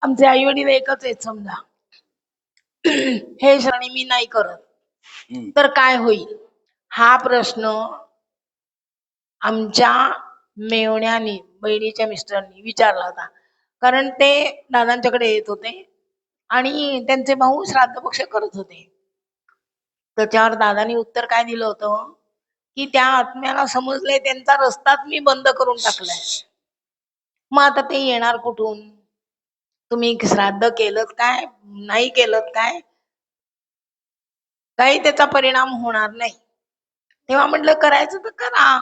आमचे आई वडील एकच आहेत समजा. हे श्राणी मी नाही करत तर काय होईल हा प्रश्न आमच्या मेवण्याने बहिणीच्या मिस्टरांनी विचारला होता. कारण ते दादांच्याकडे येत होते आणि त्यांचे भाऊ श्राद्ध पक्ष करत होते. त्याच्यावर दादानी उत्तर काय दिलं होतं की त्या आत्म्याला समजलंय त्यांचा रस्ताच मी बंद करून टाकलाय. मग आता ते येणार कुठून? तुम्ही श्राद्ध केलं काय नाही केलं काय काही त्याचा परिणाम होणार नाही. तेव्हा म्हटलं करायचं तर करा,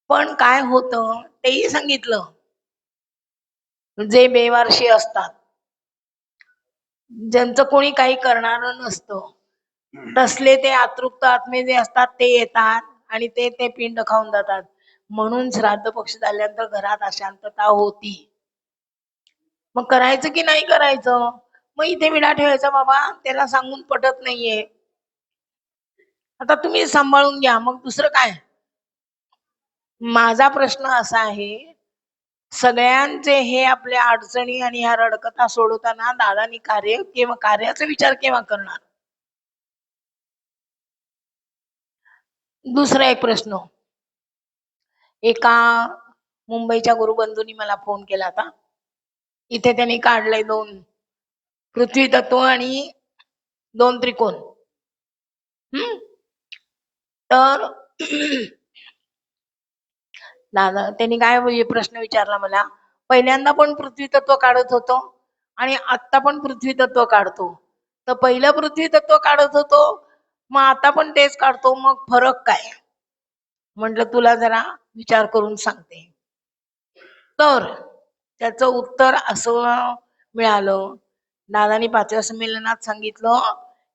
पण काय होतं तेही सांगितलं. जे बेवारशी असतात, ज्यांचं कोणी काही करणार नसतं, तसले ते अतृप्त आत्मे जे असतात ते येतात आणि ते पिंड खाऊन जातात. म्हणून श्राद्ध पक्ष झाल्यानंतर घरात अशांतता होती. मग करायचं की नाही करायचं? मग इथे विडा ठेवायचा बाबा, त्याला सांगून पटत नाहीये, आता तुम्ही सांभाळून घ्या. मग दुसरं काय? माझा प्रश्न असा आहे, सगळ्यांचे हे आपल्या अडचणी आणि ह्या रडकता सोडवताना दादानी कार्याचा विचार केव्हा करणार? दुसरा एक प्रश्न, एका मुंबईच्या गुरुबंधूंनी मला फोन केला होता. इथे त्यांनी काढलंय 2 पृथ्वी तत्व आणि 2 त्रिकोण. तर दादा त्यांनी काय प्रश्न विचारला मला, पहिल्यांदा पण पृथ्वी तत्व काढत होतो आणि आता पण पृथ्वी तत्व काढतो, तर पहिलं पृथ्वी तत्व काढत होतो मग आता पण तेच काढतो, मग फरक काय? म्हटलं तुला जरा विचार करून सांगते. तर त्याचं उत्तर असं मिळालं, दादानी 5व्या संमेलनात सांगितलं,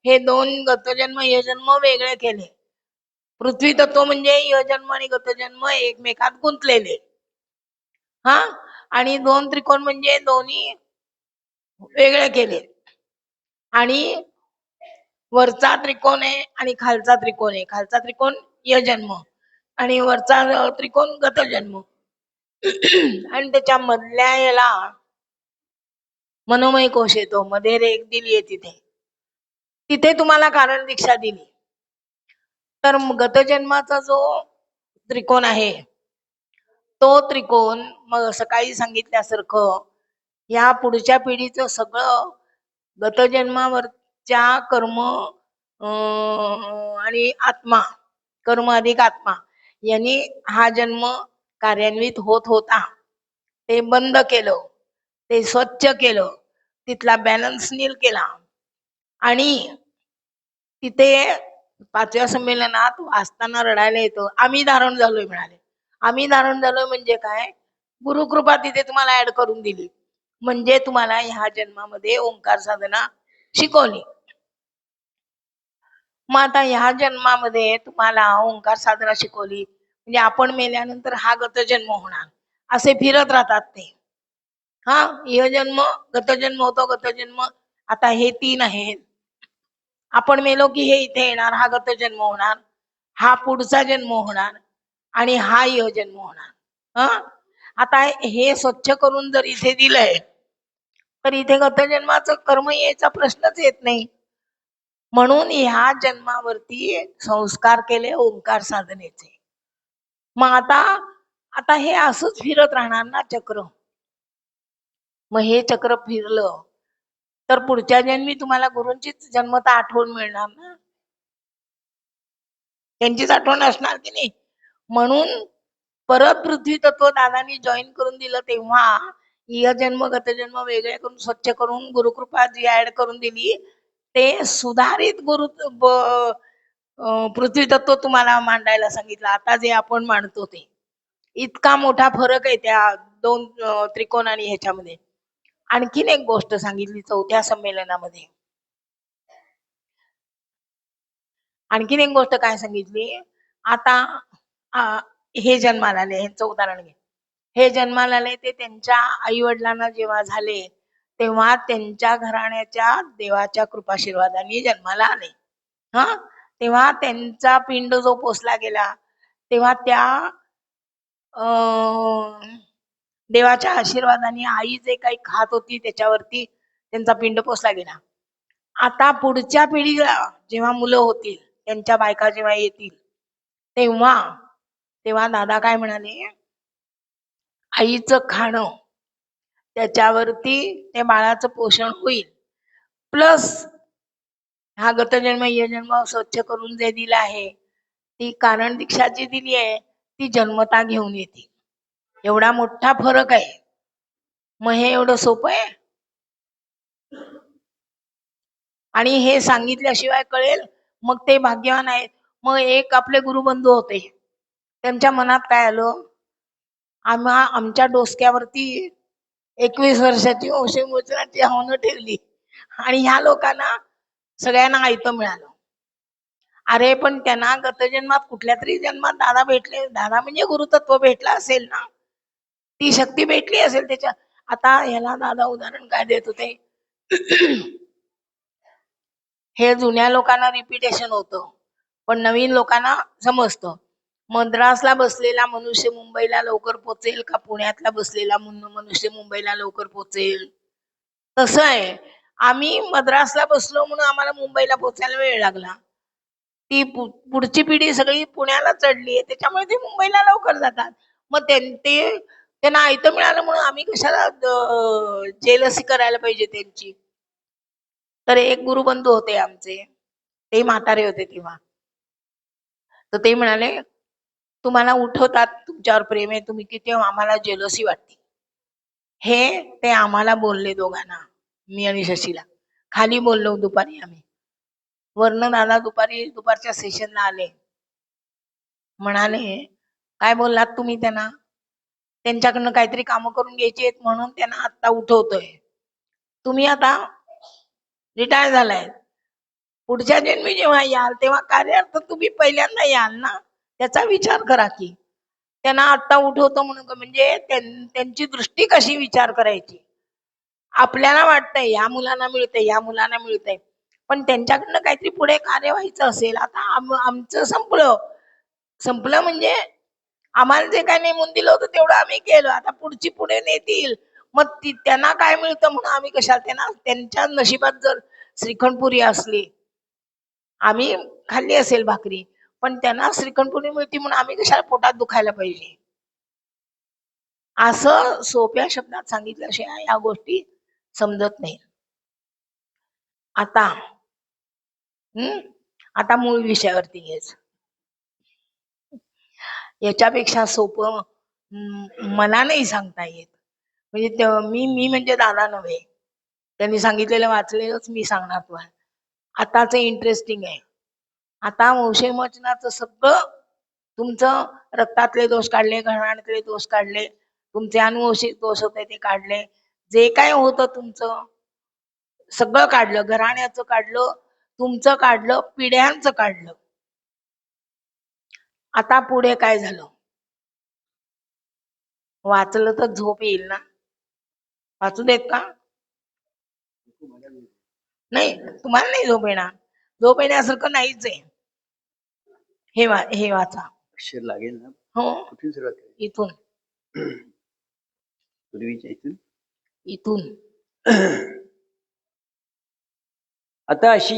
हे 2 गतजन्म हे जन्म वेगळे केले. पृथ्वी तत्व म्हणजे यजन्म आणि गतजन्म एकमेकात गुंतलेले, हा, आणि 2 त्रिकोण म्हणजे दोन्ही वेगळे केले. आणि वरचा त्रिकोण आहे आणि खालचा त्रिकोण आहे. खालचा त्रिकोण यजन्म आणि वरचा त्रिकोण गतजन्म. आणि त्याच्या मधल्या याला मनोमय कोश येतो, मध्ये रेख दिली आहे तिथे. तिथे तुम्हाला कारण दीक्षा दिली. तर गतजन्माचा जो त्रिकोण आहे तो त्रिकोण मग सकाळी सांगितल्यासारखं या पुढच्या पिढीचं सगळं गतजन्मावरच्या कर्म आणि आत्मा, कर्म अधिक आत्मा यांनी हा जन्म कार्यान्वित होत होता, ते बंद केलं, ते स्वच्छ केलं, तिथला बॅलन्स नील केला. आणि तिथे 5व्या संमेलनात वाचताना रडायला येतं, आम्ही धारण झालोय म्हणाले. आम्ही धारण झालोय म्हणजे काय? गुरुकृपा तिथे तुम्हाला ऍड करून दिली, म्हणजे तुम्हाला ह्या जन्मामध्ये ओंकार साधना शिकवली. मग आता ह्या जन्मामध्ये तुम्हाला ओंकार साधना शिकवली म्हणजे आपण मेल्यानंतर हा गतजन्म होणार, असे फिरत राहतात ते. हा, यजन्म गतजन्म होतो, गतजन्म आता हे 3 आहेत. आपण मेलो की हे इथे येणार, हा गतजन्म होणार, हा पुढचा जन्म होणार आणि हा यजन्म होणार. आता हे स्वच्छ करून जर इथे दिलंय तर इथे गतजन्माचं कर्म यायचा प्रश्नच येत नाही. म्हणून ह्या जन्मावरती संस्कार केले ओंकार साधनेचे. मग आता हे असंच फिरत राहणार ना चक्र. मग हे चक्र फिरलं तर पुढच्या जन्मी तुम्हाला गुरूंचीच जन्मता आठवण मिळणार ना, त्यांचीच आठवण असणार की नाही. म्हणून परत पृथ्वी तत्व दादानी जॉईन करून दिलं, तेव्हा यजन्म गतजन्म वेगळे करून स्वच्छ करून गुरुकृपा जी ऍड करून दिली, ते सुधारित पृथ्वी तत्व तुम्हाला मांडायला सांगितलं. आता जे आपण मांडतो ते इतका मोठा फरक आहे त्या 2 त्रिकोण आणि ह्याच्यामध्ये. आणखीन एक गोष्ट सांगितली 4थ्या संमेलनामध्ये. आणखीन एक गोष्ट काय सांगितली, आता हे जन्माला आले, ह्यांचं उदाहरण घे. हे जन्माला आले ते त्यांच्या आई वडिलांना जेव्हा झाले तेव्हा त्यांच्या घराण्याच्या देवाच्या कृपाशीर्वादाने जन्माला आले. तेव्हा त्यांचा पिंड जो पोसला गेला तेव्हा त्या देवाच्या आशीर्वादाने आई जे काही खात होती त्याच्यावरती त्यांचा पिंड पोचला गेला. आता पुढच्या पिढीला जेव्हा मुलं होतील, त्यांच्या बायका जेव्हा येतील, तेव्हा तेव्हा दादा काय म्हणाले, आईचं खाणं त्याच्यावरती त्या बाळाचं पोषण होईल, प्लस हा गतजन्म ये जन्म स्वच्छ करून जे दिलं आहे, ती कारण दीक्षा जी दिली आहे ती जन्मता घेऊन येते. एवढा मोठा फरक आहे. मग हे एवढं सोपं आहे? आणि हे सांगितल्याशिवाय कळेल मग ते भाग्यवान आहेत. मग एक आपले गुरुबंधू होते, त्यांच्या मनात काय आलं, आमच्या डोसक्यावरती 21 वर्षाची वंशमोचनाची आव्हानं ठेवली आणि ह्या लोकांना सगळ्यांना आयतं मिळालं. अरे पण त्यांना गतजन्मात कुठल्या तरी जन्मात दादा भेटले, दादा म्हणजे गुरुतत्व भेटला असेल ना, ती शक्ती भेटली असेल त्याच्या. आता ह्याला दादा उदाहरण काय देत होते, हे जुन्या लोकांना रिपिटेशन होतं, पण नवीन लोकांना समजतं. मद्रासला बसलेला मनुष्य मुंबईला लवकर पोचेल का पुण्यातला बसलेला मनुष्य मुंबईला लवकर पोचेल? तसं आहे. आम्ही मद्रासला बसलो म्हणून आम्हाला मुंबईला पोचायला वेळ लागला. ती पुढची पिढी सगळी पुण्याला चढली आहे, त्याच्यामुळे ती मुंबईला लवकर जातात. मग त्यांना आयतं मिळालं म्हणून आम्ही कशाला जेलसी करायला पाहिजे त्यांची. तर एक गुरुबंधू होते आमचे, ते म्हातारे होते तेव्हा. तर ते म्हणाले, तुम्हाला उठवतात, तुमच्यावर प्रेम आहे, तुम्ही किती आम्हाला जेलसी वाटते. हे ते आम्हाला बोलले दोघांना, मी आणि शशीला. खाली बोललो दुपारी आम्ही. वर्ण दादा दुपारच्या सेशनला आले, म्हणाले काय बोललात तुम्ही त्यांना, त्यांच्याकडनं काहीतरी कामं करून घ्यायची आहेत म्हणून त्यांना आता उठवतोय. तुम्ही आता रिटायर झालाय, पुढच्या जन्मी जेव्हा याल तेव्हा कार्यार्थ तुम्ही पहिल्यांदा याल ना, त्याचा विचार करा की त्यांना आता उठवतो म्हणून, म्हणजे त्यांची दृष्टी कशी विचार करायची. आपल्याला वाटतंय या मुलांना मिळतंय, या मुलांना मिळतंय, पण त्यांच्याकडनं काहीतरी पुढे कार्य व्हायचं असेल. आता आमचं संपलं म्हणजे आम्हाला जे काय नेमून दिलं होतं तेवढं आम्ही केलं, आता पुढची पुढे नेतील, मग त्यांना काय मिळतं म्हणून आम्ही कशाला, त्यांच्या नशिबात जर श्रीखंडपुरी असली, आम्ही खाल्ली असेल भाकरी, पण त्यांना श्रीखंडपुरी मिळती म्हणून आम्ही कशाला पोटात दुखायला पाहिजे. असं सोप्या शब्दात सांगितल्याशिवाय या गोष्टी समजत नाही. आता मूळ विषयावरती घ्यायचं. याच्यापेक्षा सोपं मला नाही सांगता येत. म्हणजे मी म्हणजे दादा नव्हे, त्यांनी सांगितलेलं वाचलेलंच मी सांगणार तुम्हाला. आताच इंटरेस्टिंग आहे. आता वंशमोचनाचं सगळं तुमचं रक्तातले दोष काढले, घराण्यातले दोष काढले, तुमचे अनुवंशिक दोष होते ते काढले, जे काय होतं तुमचं सगळं काढलं, घराण्याचं काढलं, तुमचं काढलं, पिढ्यांचं काढलं. आता पुढे काय झालं, वाचलं तर झोप येईल ना, वाचू देत का? नाही, तुम्हाला नाही झोप येणार, झोप येण्यासारखं नाहीच आहे. हे वाचा. अक्षर लागेल ना? हो, कुठून सुरुवात करायची? इथून पूर्वीच्या इथून. आता अशी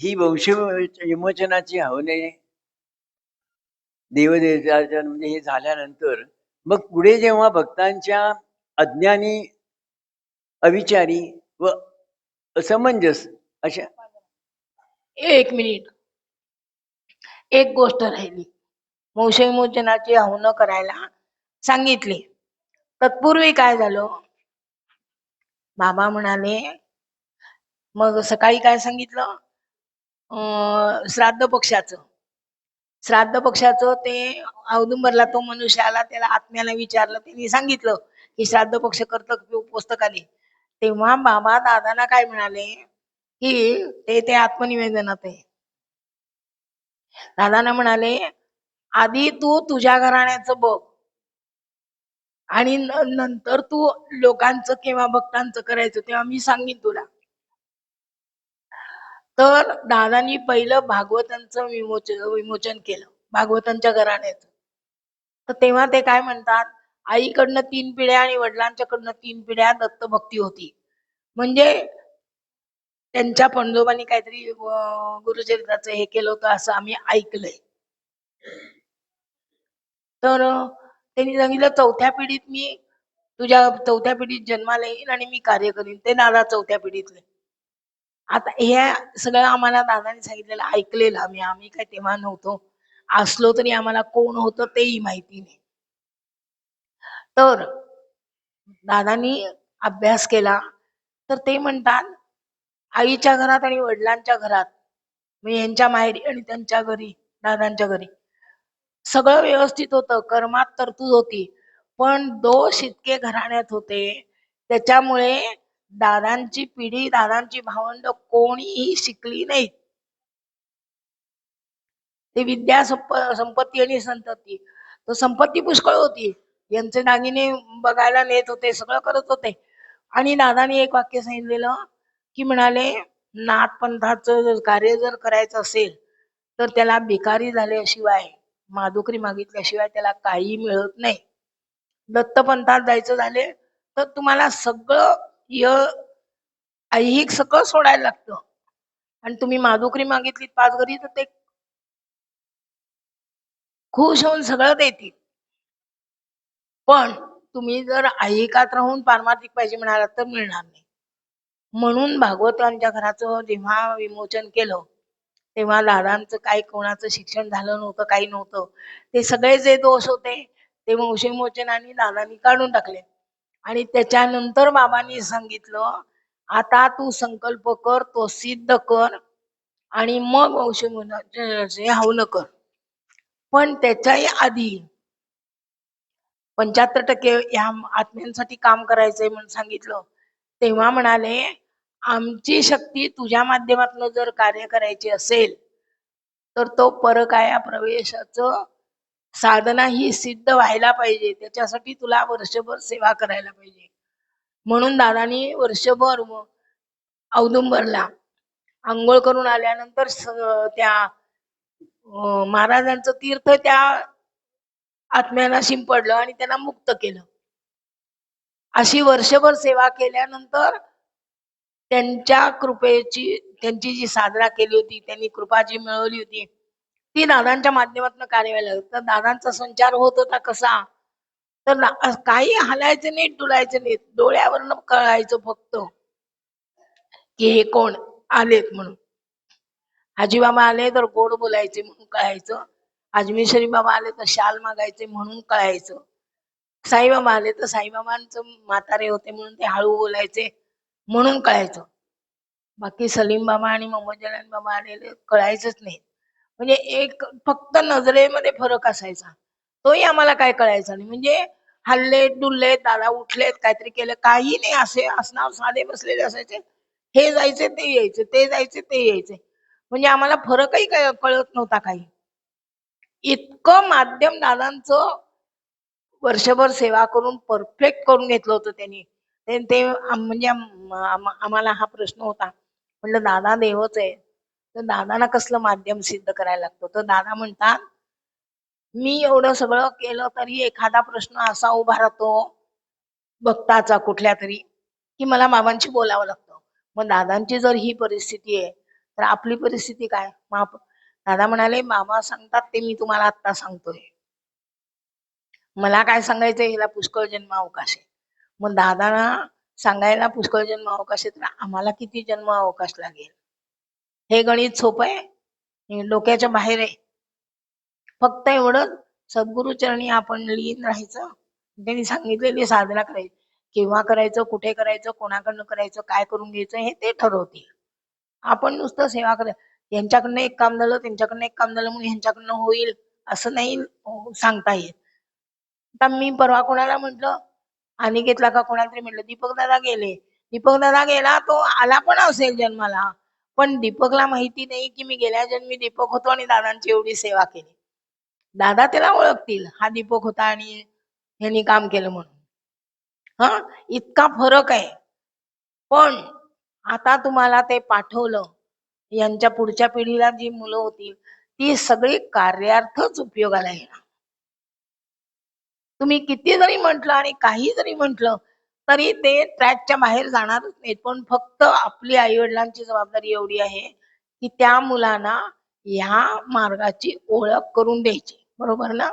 ही वंश विमोचनाची हवने देवदेवतांच्या म्हणजे हे झाल्यानंतर मग पुढे जेव्हा भक्तांच्या अज्ञानी, अविचारी व असमंजस अशा, एक मिनिट, एक गोष्ट राहिली. वंशविमोचनाची हवनं करायला सांगितली, तत्पूर्वी काय झालं, बाबा म्हणाले, मग सकाळी काय सांगितलं, श्राद्ध पक्षाचं ते औदुंबरला तो मनुष्य आला, त्याला आत्म्याला विचारलं, त्यांनी सांगितलं की श्राद्ध पक्ष करतं पुस्तकाने. तेव्हा बाबा दादांना काय म्हणाले की ते आत्मनिवेदनात आहे. दादांना म्हणाले, आधी तू तुझ्या घराण्याचं बघ आणि नंतर तू लोकांचं किंवा भक्तांचं करायचं, तेव्हा मी सांगेन तुला. तर दादांनी पहिलं भागवतांचं विमोचन केलं, भागवतांच्या घराण्याचं. तर तेव्हा ते काय म्हणतात, आईकडनं 3 पिढ्या आणि वडिलांच्याकडनं 3 पिढ्या दत्तभक्ती होती. म्हणजे त्यांच्या पणजोबांनी काहीतरी गुरुचरित्राचं हे केलं होतं असं आम्ही ऐकलंय. तर त्यांनी सांगितलं 4थ्या पिढीत मी तुझ्या 4थ्या पिढीत जन्माला येईन आणि मी कार्य करीन. ते दादा 4थ्या पिढीतले. आता हे सगळं आम्हाला दादाने सांगितलेलं ऐकलेलं आम्ही काय तेव्हा नव्हतो. असलो तरी आम्हाला कोण होतं तेही माहिती नाही. तर दादांनी अभ्यास केला तर ते म्हणतात आईच्या घरात आणि वडिलांच्या घरात म्हणजे यांच्या माहेरी आणि त्यांच्या घरी दादांच्या घरी सगळं व्यवस्थित होतं, कर्मात तरतूद होती, पण दोष इतके घराण्यात होते त्याच्यामुळे दादांची पिढी दादांची भावंड कोणीही शिकली नाहीत. ते विद्या संपत्ती आणि संतती तर संपत्ती पुष्कळ होती, यांचे दागिने बघायला नेत होते, सगळं करत होते. आणि दादाने एक वाक्य सांगितलेलं की म्हणाले नाथ पंथाचं कार्य जर करायचं असेल तर त्याला भिकारी झाल्याशिवाय माधुकरी मागितल्याशिवाय त्याला काही मिळत नाही. दत्तपंथात जायचं झाले तर तुम्हाला सगळं ऐहिक सगळं सोडायला लागतं आणि तुम्ही माधुकरी मागितली 5 घरी तर ते खुश होऊन सगळं देतील. पण तुम्ही जर ऐहिकात राहून पारमार्थिक पाहिजे म्हणालात तर मिळणार नाही. म्हणून भागवतांच्या घराचं जेव्हा विमोचन केलं तेव्हा दादांचं काही कोणाचं शिक्षण झालं नव्हतं, काही नव्हतं. ते सगळे जे दोष होते ते वंशविमोचनाने दादांनी काढून टाकले. आणि त्याच्यानंतर बाबांनी सांगितलं आता तू संकल्प कर, तो सिद्ध कर आणि मग वंशविमोचनाचे हवन कर. पण त्याच्याही आधी 75% या आत्म्यांसाठी काम करायचंय म्हणून सांगितलं. तेव्हा म्हणाले आमची शक्ती तुझ्या माध्यमातून जर कार्य करायची असेल तर तो परकाया प्रवेशाचं साधना ही सिद्ध व्हायला पाहिजे, त्याच्यासाठी तुला वर्षभर सेवा करायला पाहिजे. म्हणून दादानी वर्षभर औदुंबरला आंघोळ करून आल्यानंतर त्या महाराजांचं तीर्थ त्या आत्म्यांना शिंपडलं आणि त्यांना मुक्त केलं. अशी वर्षभर सेवा केल्यानंतर त्यांच्या कृपेची त्यांची जी साधना केली होती, त्यांनी कृपा जी मिळवली होती ती दादांच्या माध्यमातून कार्य व्हायला लागलं. तर दादांचा संचार होत होता कसा तर काही हालायचं नाही, डुलायचं नाही, डोळ्यावरनं कळायचं फक्त की हे कोण आलेत म्हणून. हाजी बाबा आले तर गोड बोलायचे म्हणून कळायचं, अजमेर शरीफ बाबा आले तर शाल मागायचे म्हणून कळायचं, साईबाबा आले तर साईबाबांचं म्हातारे होते म्हणून ते हळू बोलायचे म्हणून कळायचं. बाकी सलीम बाबा आणि मोहम्मद जलाल बाबा आलेले कळायचंच नाही. म्हणजे एक फक्त नजरेमध्ये फरक असायचा, तोही आम्हाला काय कळायचा नाही. म्हणजे हल्ले डुलले दादा उठलेत काहीतरी केलं काही नाही, असे असणार साधे बसलेले असायचे, हे जायचे ते यायचे, ते जायचे ते यायचे. म्हणजे आम्हाला फरकही कळत नव्हता काही. इतकं माध्यम दादांचं वर्षभर सेवा करून परफेक्ट करून घेतलं होतं त्यांनी. ते म्हणजे आम्हाला हा प्रश्न होता, म्हटलं दादा देवच आहे तर दादांना कसलं माध्यम सिद्ध करायला लागतं. तर दादा म्हणतात मी एवढं सगळं केलं तरी एखादा प्रश्न असा उभा राहतो भक्ताचा कुठल्या तरी की मला बाबांशी बोलावं लागतं. मग दादांची जर ही परिस्थिती आहे तर आपली परिस्थिती काय. दादा म्हणाले बाबा सांगतात ते मी तुम्हाला आता सांगतोय, मला काय सांगायचंय हिला पुष्कळ जन्म अवकाश आहे. मग दादांना सांगायला पुष्कळ जन्म अवकाश आहे तर आम्हाला किती जन्म अवकाश लागेल. हे गणित सोपं आहे, डोक्याच्या बाहेर आहे. फक्त एवढं सद्गुरु चरणी आपण लीन राहायचं, त्यांनी सांगितलेली साधना करायची. केव्हा करायचं, कुठे करायचं, कोणाकडनं करायचं, काय करून घ्यायचं हे ते ठरवतील. आपण नुसतं सेवा करायचं. यांच्याकडनं एक काम झालं त्यांच्याकडनं एक काम झालं म्हणून ह्यांच्याकडनं होईल असं नाही सांगता येत. आता मी परवा कोणाला म्हटलं अनिकेतला का कोणाला तरी म्हटलं दीपक दादा गेले, दीपक दादा गेला तो आला पण असेल जन्माला, पण दीपकला माहिती नाही की मी गेल्या जन्मी दीपक होतो आणि दादांची एवढी सेवा केली. दादा त्याला ओळखतील हा दीपक होता आणि ह्यांनी काम केलं म्हणून. हा इतका फरक आहे. पण आता तुम्हाला ते पाठवलं, यांच्या पुढच्या पिढीला जी मुलं होतील ती सगळी कार्यार्थच उपयोगाला येणार. तुम्ही किती जरी म्हटलं आणि काही जरी म्हटलं तरी ते ट्रॅकच्या बाहेर जाणारच नाहीत. पण फक्त आपली आई वडिलांची जबाबदारी एवढी आहे की त्या मुलांना ह्या मार्गाची ओळख करून द्यायची. बरोबर ना?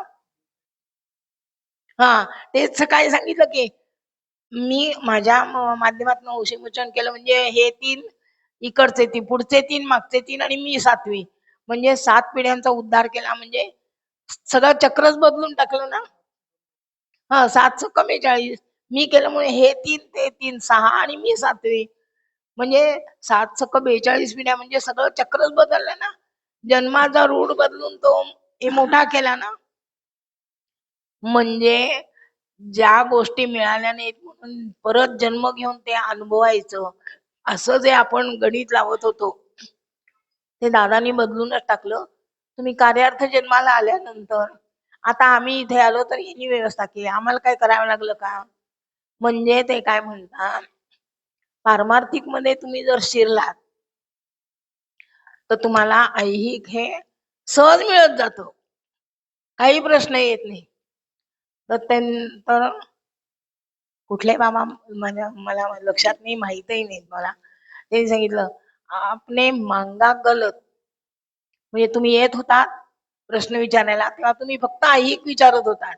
हा, तेच काय सांगितलं की मी माझ्या माध्यमातून औषधोपचार केलं म्हणजे हे 3 इकडचे 3 पुढचे 3 मागचे 3 आणि मी 7वी म्हणजे 7 पिढ्यांचा उद्धार केला म्हणजे सगळं चक्रच बदलून टाकलं ना. हा, 7 च 42 मी केल्यामुळे हे 3 ते 3 6 आणि मी 7वी म्हणजे 7 च 42 पिढ्या म्हणजे सगळं चक्रच बदललं ना. जन्माचा रूढ बदलून तो हे मोठा केला ना. म्हणजे ज्या गोष्टी मिळाल्या नाहीत म्हणून परत जन्म घेऊन ते अनुभवायचं असं जे आपण गणित लावत होतो ते दादानी बदलूनच टाकलं. तुम्ही कार्यार्थ जन्माला आल्यानंतर आता आम्ही इथे आलो तर यांनी व्यवस्था केली. आम्हाला काय करावं लागलं का? म्हणजे ते काय म्हणतात पारमार्थिक मध्ये तुम्ही जर शिरलात तर तुम्हाला ऐहिक हे सहज मिळत जातं. काही प्रश्न येत नाही. तर तर कुठले बाबा मला लक्षात नाही, माहितही नाही मला. त्यांनी सांगितलं आपने मांगा गलत म्हणजे तुम्ही येत होता प्रश्न विचारायला तेव्हा तुम्ही फक्त ऐहिक विचारत होता.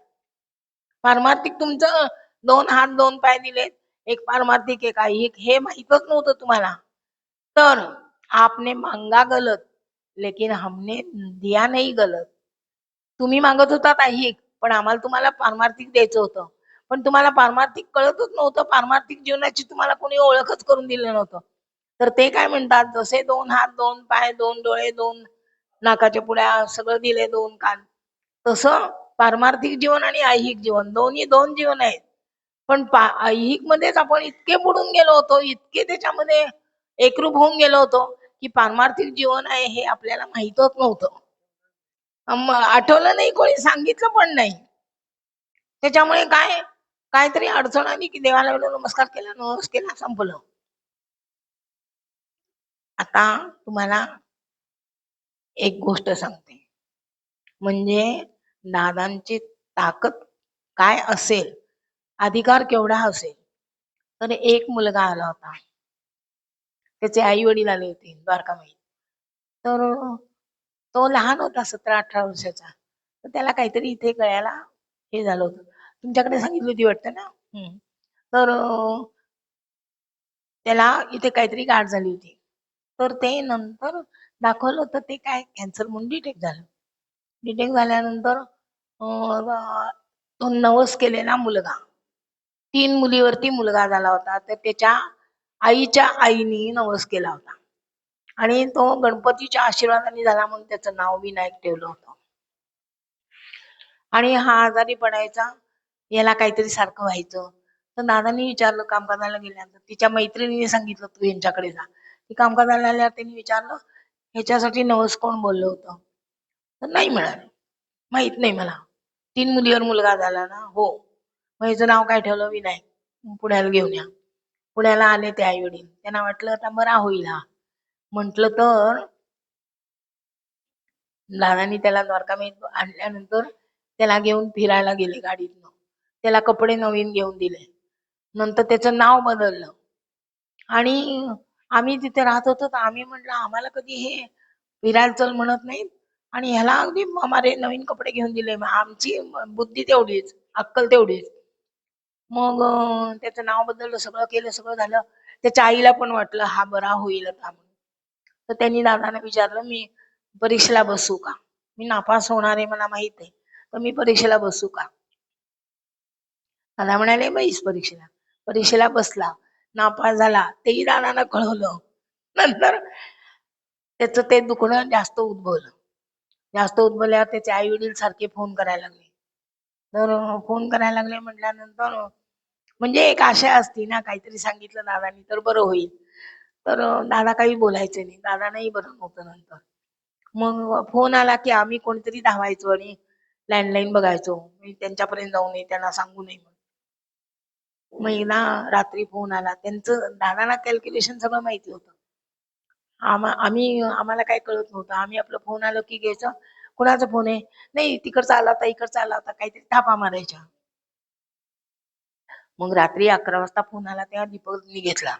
पारमार्थिक तुमचं 2 हात 2 पाय दिलेत, एक पारमार्थिक एक ऐहिक हे माहीतच नव्हतं तुम्हाला. तर आपने मांगा गलत लेकिन हमने दिया नहीं गलत. तुम्ही मागत होता ऐहिक पण आम्हाला तुम्हाला पारमार्थिक द्यायचं होतं. पण तुम्हाला पारमार्थिक कळतच नव्हतं. पारमार्थिक जीवनाची तुम्हाला कोणी ओळखच करून दिलं नव्हतं. तर ते काय म्हणतात जसे 2 हात 2 पाय 2 डोळे 2 नाकाच्या पुड्या सगळं दिले 2 कान तसं पारमार्थिक जीवन आणि ऐहिक जीवन दोन्ही 2 जीवन आहेत. पण ऐहिक मध्येच आपण इतके बुडून गेलो होतो, इतके त्याच्यामध्ये एकरूप होऊन गेलो होतो की पारमार्थिक जीवन आहे हे आपल्याला माहीतच नव्हतं. आठवलं नाही, कोणी सांगितलं पण नाही. त्याच्यामुळे काय काहीतरी अडचण आली की देवाला नमस्कार केला नवस केला संपलं. आता तुम्हाला एक गोष्ट सांगते म्हणजे दादांची ताकद काय असेल, अधिकार केवढा असेल. तर एक मुलगा आला होता, त्याचे आई वडील आले होते द्वारकामाई. तर तो लहान होता 17-18 वर्षाचा. तर त्याला काहीतरी इथे गळ्याला हे झालं होतं. तुमच्याकडे सांगितली होती वाटतं ना. तर त्याला इथे काहीतरी गाठ झाली होती. तर ते नंतर दाखवलं तर ते काय कॅन्सर म्हणून डिटेक्ट झालं. डिटेक्ट झाल्यानंतर तो नवस केलेला मुलगा 3 मुलीवरती मुलगा झाला होता. तर त्याच्या आईच्या आईनी नवस केला होता आणि तो गणपतीच्या आशीर्वादाने झाला म्हणून त्याचं नाव विनायक ठेवलं होतं. आणि हा आजारी पडायचा, याला काहीतरी सारखं व्हायचं. तर दादांनी विचारलं कामकाजाला गेल्यानंतर तिच्या मैत्रिणीने सांगितलं तू यांच्याकडे जा. ती कामकाजाला आल्यावर त्यांनी विचारलं ह्याच्यासाठी नवस कोण बोललं होतं? तर नाही म्हणाले, माहित नाही मला. 3 मुलीवर मुलगा झाला ना. हो. मग ह्याचं नाव काय ठेवलं? विनायक. पुण्याला घेऊन या. पुण्याला आले ते आई वडील. त्यांना वाटलं आता बरा होईल हा. म्हटलं तर दादांनी त्याला द्वारकामाईत आणल्यानंतर त्याला घेऊन फिरायला गेले गाडीतनं. त्याला कपडे नवीन घेऊन दिले. नंतर त्याचं नाव बदललं. आणि आम्ही तिथे राहत होतो तर आम्ही म्हटलं आम्हाला कधी हे फिरायला चल म्हणत नाहीत आणि ह्याला अगदी आम्हाला नवीन कपडे घेऊन दिले. आमची बुद्धी तेवढीच, अक्कल तेवढीच. मग त्याचं नाव बदललं, सगळं केलं, सगळं झालं. त्याच्या आईला पण वाटलं हा बरा होईल आता म्हणून. तर त्यांनी दादांना विचारलं मी परीक्षेला बसू का? मी नापास होणार आहे मला माहित आहे. तर मी परीक्षेला बसू का? दादा म्हणाले बैस परीक्षेला. परीक्षेला बसला, नापास झाला. तेही दादांना कळवलं. नंतर त्याचं ते दुखणं जास्त उद्भवलं. जास्त उद्भवल्यावर त्याचे आई वडील सारखे फोन करायला लागले. तर फोन करायला लागले म्हटल्यानंतर म्हणजे एक आशा असती ना काहीतरी सांगितलं दादांनी तर बरं होईल. तर दादा काही बोलायचे नाही. दादांनाही बरं नव्हतं नंतर. मग फोन आला की आम्ही कोणतरी धावायचो आणि लँडलाईन बघायचो. मी त्यांच्यापर्यंत जाऊ नये, त्यांना सांगू नये म्हणून. मग एकदा रात्री फोन आला. त्यांचं दादाला कॅल्क्युलेशन सगळं माहिती होतं. आम्हाला काय कळत नव्हतं. आम्ही आपलं फोन आलं की घ्यायचं. कुणाचा फोन आहे? नाही तिकडचा आला होता, इकडचा आला होता. काहीतरी थापा मारायच्या. मग रात्री 11 वाजता फोन आला तेव्हा दीपकनी घेतला.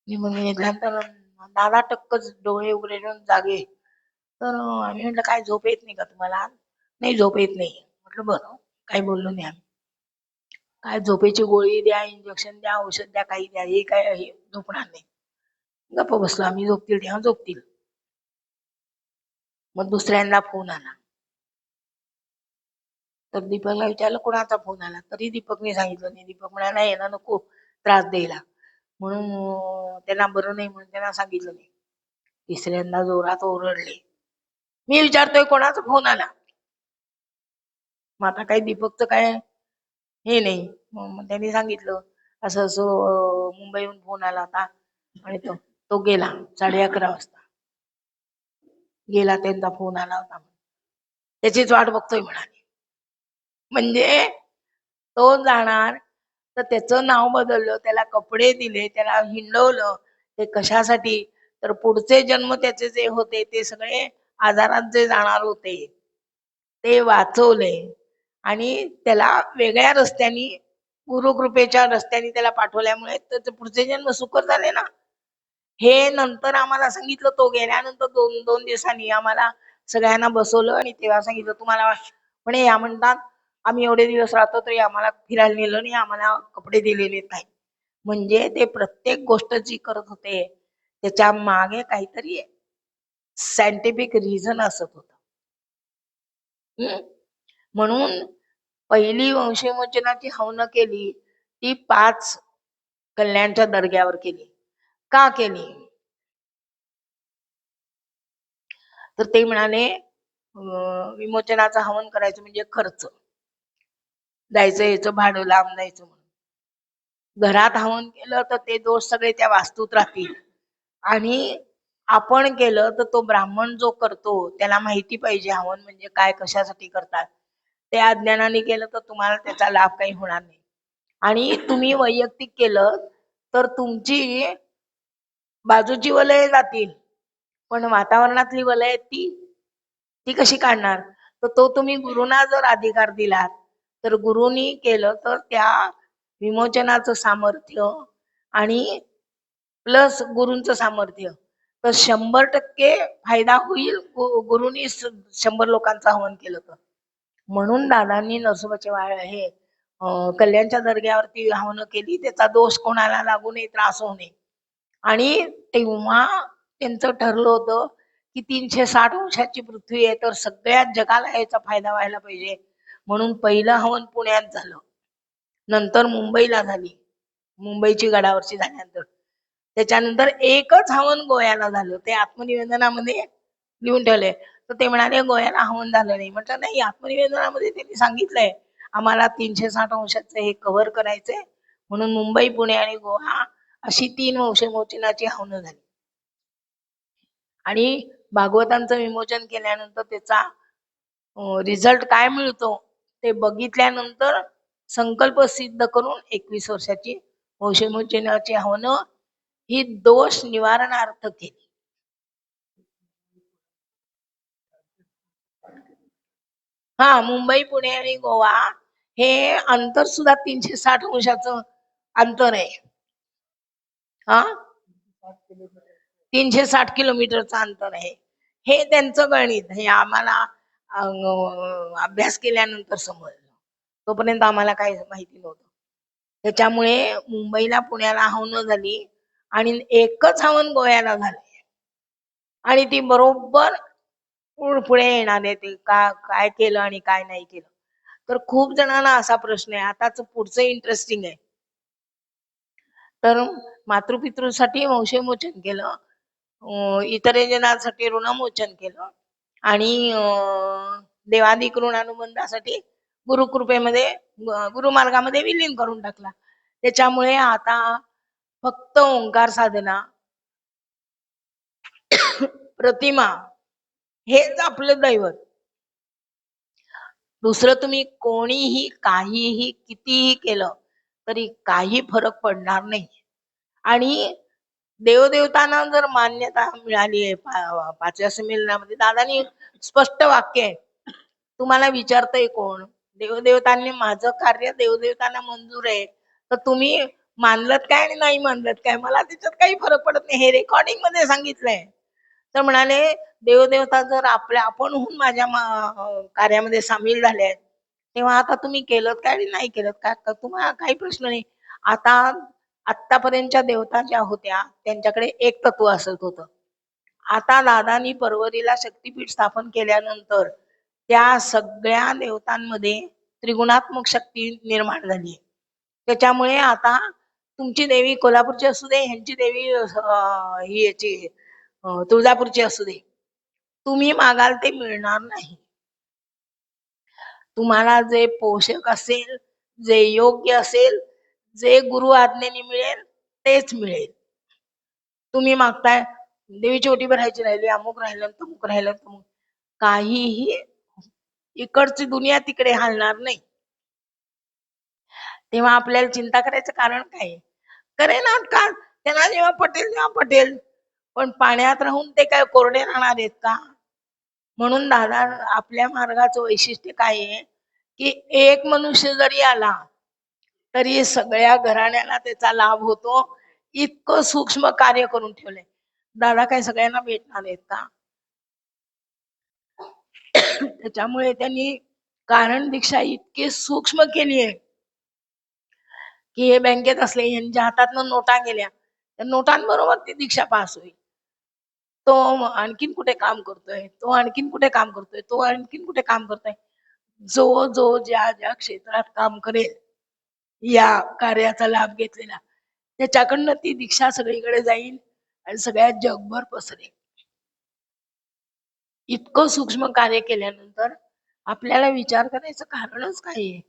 मी मग घेतल्यानंतर दादा टक्कच डोळे उघडून जागे. तर आम्ही म्हटलं काय झोप येत नाही का तुम्हाला? नाही झोप येत नाही. म्हटलं बरं, काही बोललो नाही आम्ही. काय झोपेची गोळी द्या, इंजेक्शन द्या, औषध द्या, काही द्या, हे काय हे झोपणार नाही. गप्प बसलो आम्ही, झोपतील तेव्हा झोपतील. मग दुसऱ्यांदा फोन आला. तर दीपकला विचारलं कोणाचा फोन आला, तरी दीपकने सांगितलं नाही. दीपक म्हणाला याला नको त्रास द्यायला, म्हणून त्यांना बरं नाही म्हणून त्यांना सांगितलं नाही. तिसऱ्यांदा जोरात ओरडले. मी विचारतोय कोणाचा फोन आला. मग आता काही दीपकचं काय हे नाही. मग त्यांनी सांगितलं असं असं मुंबईहून फोन आला होता आणि तो तो गेला 11:30 वाजता गेला, त्यांचा फोन आला होता, त्याचीच वाट बघतोय म्हणाले. म्हणजे तो जाणार तर त्याचं नाव बदललं, त्याला कपडे दिले, त्याला हिंडवलं. ते कशासाठी? तर पुढचे जन्म त्याचे जे होते ते सगळे आजारात जे जाणार होते ते वाचवले आणि त्याला वेगळ्या रस्त्यानी, गुरुकृपेच्या रस्त्याने त्याला पाठवल्यामुळे त्याचे पुढचे जन्म सुकर झाले ना. हे नंतर आम्हाला सांगितलं. तो गेल्यानंतर दोन दिवसांनी आम्हाला सगळ्यांना बसवलं आणि तेव्हा सांगितलं तुम्हाला म्हणे या म्हणतात आम्ही एवढे दिवस राहतो तरी आम्हाला फिरायला नेलं नाही, आम्हाला कपडे दिलेले नाही. म्हणजे ते प्रत्येक गोष्ट जी करत होते त्याच्या मागे काहीतरी सायंटिफिक रिझन असत होत. म्हणून पहिली वंशविमोचनाची हवनं केली ती 5 कल्याणच्या दर्ग्यावर केली. का केली? तर ते म्हणाले विमोचनाचं हवन करायचं म्हणजे खर्च, जायचं याचं भाडं लांब जायचं म्हणून. घरात हवन केलं तर ते दोष सगळे त्या वास्तूत राहतील आणि आपण केलं तर तो ब्राह्मण जो करतो त्याला माहिती पाहिजे हवन म्हणजे काय, कशासाठी करतात. ते अज्ञानाने केलं तर तुम्हाला त्याचा लाभ काही होणार नाही. आणि तुम्ही वैयक्तिक केलं तर तुमची बाजूची वलय जातील, पण वातावरणातली वलय ती ती कशी काढणार? तर तो तुम्ही गुरुना जर अधिकार दिलात तर गुरुनी केलं तर त्या विमोचनाचं सामर्थ्य आणि प्लस गुरूंचं सामर्थ्य तर 100% फायदा होईल. गुरुनी 100 लोकांचं हवन केलं तर. म्हणून दादांनी नरसोबाचे हे कल्याणच्या दर्ग्यावरती हवन केली. त्याचा दोष कोणाला लागू नये, त्रास होऊ नये. आणि तेव्हा त्यांचं ठरलं होतं की 360 अंशाची पृथ्वी आहे तर सगळ्या जगाला याचा फायदा व्हायला पाहिजे. म्हणून पहिलं हवन पुण्यात झालं, नंतर मुंबईला झाली, मुंबईची गडावरची झाल्यानंतर. त्याच्यानंतर एकच हवन गोव्याला झालं. ते आत्मनिवेदनामध्ये लिहून ठेवले. तर ते म्हणाले गोव्याला हवन झालं नाही. म्हटलं नाही, आत्मनिवेदनामध्ये त्यांनी सांगितलंय आम्हाला 360 अंशाचं हे कव्हर करायचंय, म्हणून मुंबई, पुणे आणि गोवा अशी 3 वंशविमोचनाची हवनं झाली. आणि भागवतांचं विमोचन केल्यानंतर त्याचा रिझल्ट काय मिळतो ते बघितल्यानंतर संकल्प सिद्ध करून 21 वर्षाची वंशविमोचनाची हवनं ही दोष निवारणार्थ केली. हा, मुंबई, पुणे आणि गोवा हे अंतर सुद्धा 360 अंशाचं अंतर आहे. हा, 360 किलोमीटरचं अंतर आहे. हे त्यांचं गणित, हे आम्हाला अभ्यास केल्यानंतर समजलं. तोपर्यंत आम्हाला काही माहिती नव्हतं. त्याच्यामुळे मुंबईला, पुण्याला हवनं झाली आणि एकच हवन गोव्याला झाले. आणि ती बरोबर पुढे येणार आहे ते काय केलं आणि काय नाही केलं. तर खूप जणांना असा प्रश्न आहे. आताच पुढचं इंटरेस्टिंग आहे. तर मातृपितृसाठी वंशविमोचन केलं, इतर जनांसाठी ऋणमोचन केलं आणि देवाधिक ऋणानुबंधासाठी गुरुकृपेमध्ये गुरुमार्गामध्ये विलीन करून टाकला. त्याच्यामुळे आता फक्त ओंकार साधना, प्रतिमा हेच आपलं दैवत. दुसरं तुम्ही कोणीही काहीही कितीही केलं तरी काही फरक पडणार नाही. आणि देवदेवतांना जर मान्यता मिळाली आहे 5व्या संमेलनामध्ये, दादानी स्पष्ट वाक्य आहे, तुम्हाला विचारतंय कोण? देवदेवतांनी माझं कार्य देवदेवतांना मंजूर आहे, तर तुम्ही मानलत काय आणि नाही मानलत काय, मला त्याच्यात काही फरक पडत नाही, हे रेकॉर्डिंग मध्ये सांगितलंय. तर म्हणाले देवदेवता जर आपणहून माझ्या कार्यामध्ये सामील झाले आहेत, तेव्हा आता तुम्ही केलं काय आणि नाही केलं काय, तर तुम्हाला काही प्रश्न नाही. आता आतापर्यंतच्या देवता ज्या होत्या त्यांच्याकडे एक तत्व असत होतं. आता दादानी परवरीला शक्तीपीठ स्थापन केल्यानंतर त्या सगळ्या देवतांमध्ये त्रिगुणात्मक शक्ती निर्माण झाली. त्याच्यामुळे आता तुमची देवी कोल्हापूरची असू दे, ह्यांची देवी ही याची तुळजापूरची असू दे, तुम्ही मागाल ते मिळणार नाही. तुम्हाला जे पोषक असेल, जे योग्य असेल, जे गुरु आज्ञेने मिळेल तेच मिळेल. तुम्ही मागताय देवीची ओटी भरायची राहिली, अमुक राहिलं, तमुक राहिलं, तमुक, काहीही इकडची दुनिया तिकडे हलणार नाही. तेव्हा आपल्याला चिंता करायचं कारण काय? करेनात का त्यांना जेव्हा पटेल तेव्हा पटेल, पण पाण्यात राहून ते काय कोरडे राहणार आहेत का? म्हणून दादा आपल्या मार्गाचं वैशिष्ट्य काय आहे की एक मनुष्य जरी आला तरी सगळ्या घराण्याला त्याचा लाभ होतो. इतकं सूक्ष्म कार्य करून ठेवलंय. दादा काय सगळ्यांना भेटणार आहेत का? त्याच्यामुळे त्यांनी कारण दीक्षा इतकी सूक्ष्म केली आहे की हे बँकेत असले, यांच्या हातातनं नोटा गेल्या, त्या नोटांबरोबर ती दीक्षा पास होईल. तो आणखीन कुठे काम करतोय, तो आणखीन कुठे काम करतोय, तो आणखीन कुठे काम करतोय. जो जो ज्या ज्या क्षेत्रात काम करेल, या कार्याचा लाभ घेतलेला, त्याच्याकडनं ती दीक्षा सगळीकडे जाईल आणि सगळ्यात जगभर पसरेल. इतकं सूक्ष्म कार्य केल्यानंतर आपल्याला विचार करायचं कारणच काय आहे.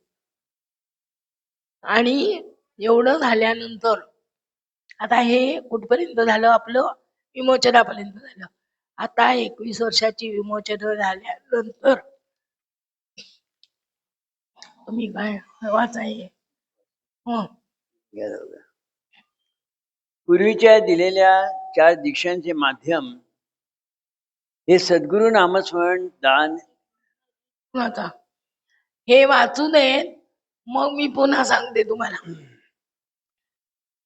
आणि एवढं झाल्यानंतर आता हे कुठपर्यंत झालं, आपलं विमोचनापर्यंत झालं. आता 21 वर्षाची विमोचन झाल्यानंतर तुम्ही काय वाचाय पूर्वीच्या दिलेल्या 4 दीक्षांचे माध्यम हे सद्गुरु नामस्मरण, दान. आता हे वाचू देत, मग मी पुन्हा सांगते तुम्हाला.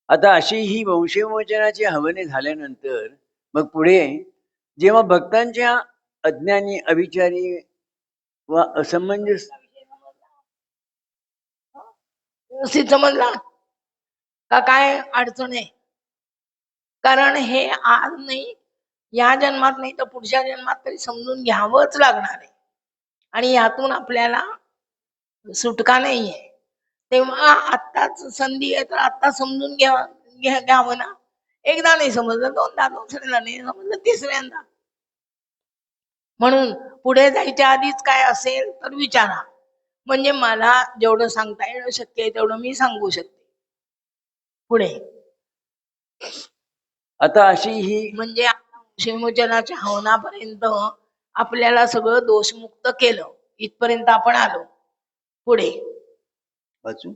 आता अशी ही वंशविमोचनाची हवने झाल्यानंतर मग पुढे जेव्हा भक्तांच्या अज्ञानी, अविचारी व असमंजस व्यवस्थित समजला का काय अडचण आहे? कारण हे आज नाही, या जन्मात नाही तर पुढच्या जन्मात तरी समजून घ्यावंच लागणार आहे. आणि यातून आपल्याला सुटका नाहीये. तेव्हा आत्ताच संधी आहे, तर आत्ता समजून घ्यावं ना. एकदा नाही समजलं, दोनदा, दुसऱ्यांदा नाही समजलं, तिसऱ्यांदा. म्हणून पुढे जायच्या आधीच काय असेल तर विचारा, म्हणजे मला जेवढं सांगता येणं शक्य आहे तेवढं मी सांगू शकते. पुढे आता अशी ही म्हणजे विमोचनाच्या हवनापर्यंत आपल्याला सगळं दोषमुक्त केलं, इथपर्यंत आपण आलो. पुढे वाचू.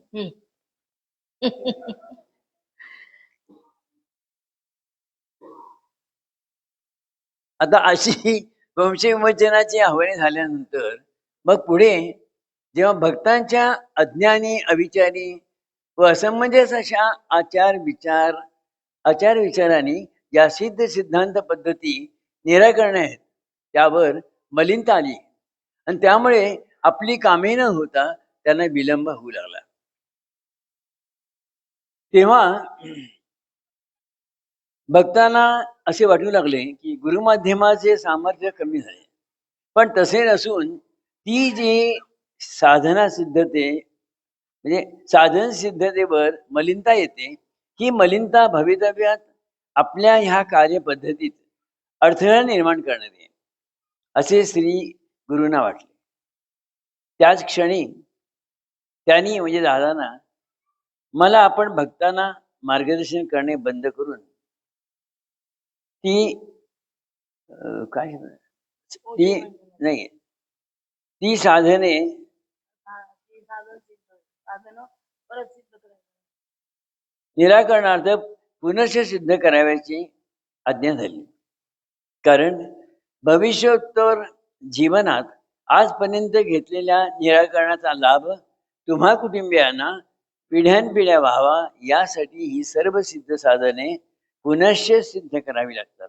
आता अशी वंशविमोचनाची आव्हाने झाल्यानंतर मग पुढे जेव्हा भक्तांच्या अज्ञानी, अविचारी व असमंजस अशा आचार विचारांनी या सिद्ध सिद्धांत पद्धती निराकरण आहेत, त्यावर मलिनता आली आणि त्यामुळे आपली कामे न होता त्यांना विलंब होऊ लागला. तेव्हा भक्तांना असे वाटू लागले की गुरुमाध्यमाचे सामर्थ्य कमी झाले. पण तसे नसून ती जी साधना सिद्धते म्हणजे साधन सिद्धतेवर मलिनता येते, ही मलिनता भवितव्यात आपल्या ह्या कार्यपद्धतीत अडथळा निर्माण करण्यात येईल असे श्री गुरुंना वाटले. त्याच क्षणी त्यांनी म्हणजे दादांना मला आपण भक्तांना मार्गदर्शन करणे बंद करून ती काय ती नाही ती साधने निराकरणार्थ पुनश्च सिद्ध कराव्याची आज्ञा झाली. कारण भविष्योत्तर जीवनात आजपर्यंत घेतलेल्या निराकरणाचा लाभ तुम्हा कुटुंबियांना पिढ्यानपिढ्या व्हावा, यासाठी ही सर्व सिद्ध साधने पुनश्च सिद्ध करावी लागतात.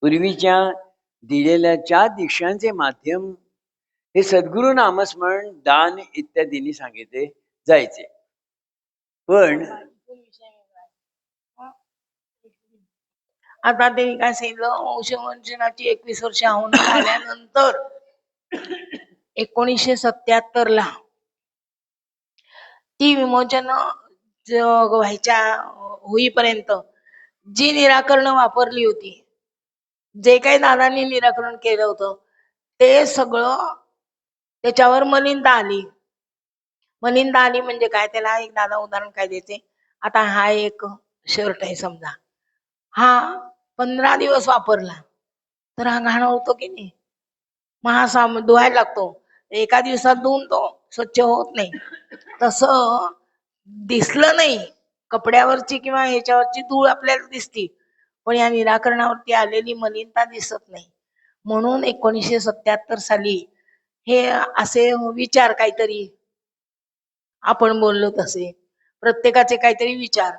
पूर्वीच्या दिलेल्या 4 दीक्षांचे माध्यम हे सद्गुरु नामस्मरण, दान इत्यादींनी सांगितले जायचे. पण आता त्यांनी काय सांगितलं, वंशवंशनाची 21 वर्ष होऊन आल्यानंतर 1977 ला ती विमोचन व्हायच्या होईपर्यंत जी निराकरण वापरली होती, जे काही दादांनी निराकरण केलं होतं, ते सगळं त्याच्यावर मलिनता आली. मलिनता आली म्हणजे काय, त्याला एक दादा उदाहरण काय देते. आता हा एक शर्ट आहे समजा, हा 15 दिवस वापरला तर हा घाण होतो की नाही, मग हा धुवायला लागतो. एका दिवसात धुवून तो स्वच्छ होत नाही. तसं दिसलं नाही, कपड्यावरची किंवा ह्याच्यावरची धूळ आपल्याला दिसती, पण या निराकरणावरती आलेली मलिनता दिसत नाही. म्हणून 1977 साली हे असे विचार, काहीतरी आपण बोललो तसे प्रत्येकाचे काहीतरी विचार,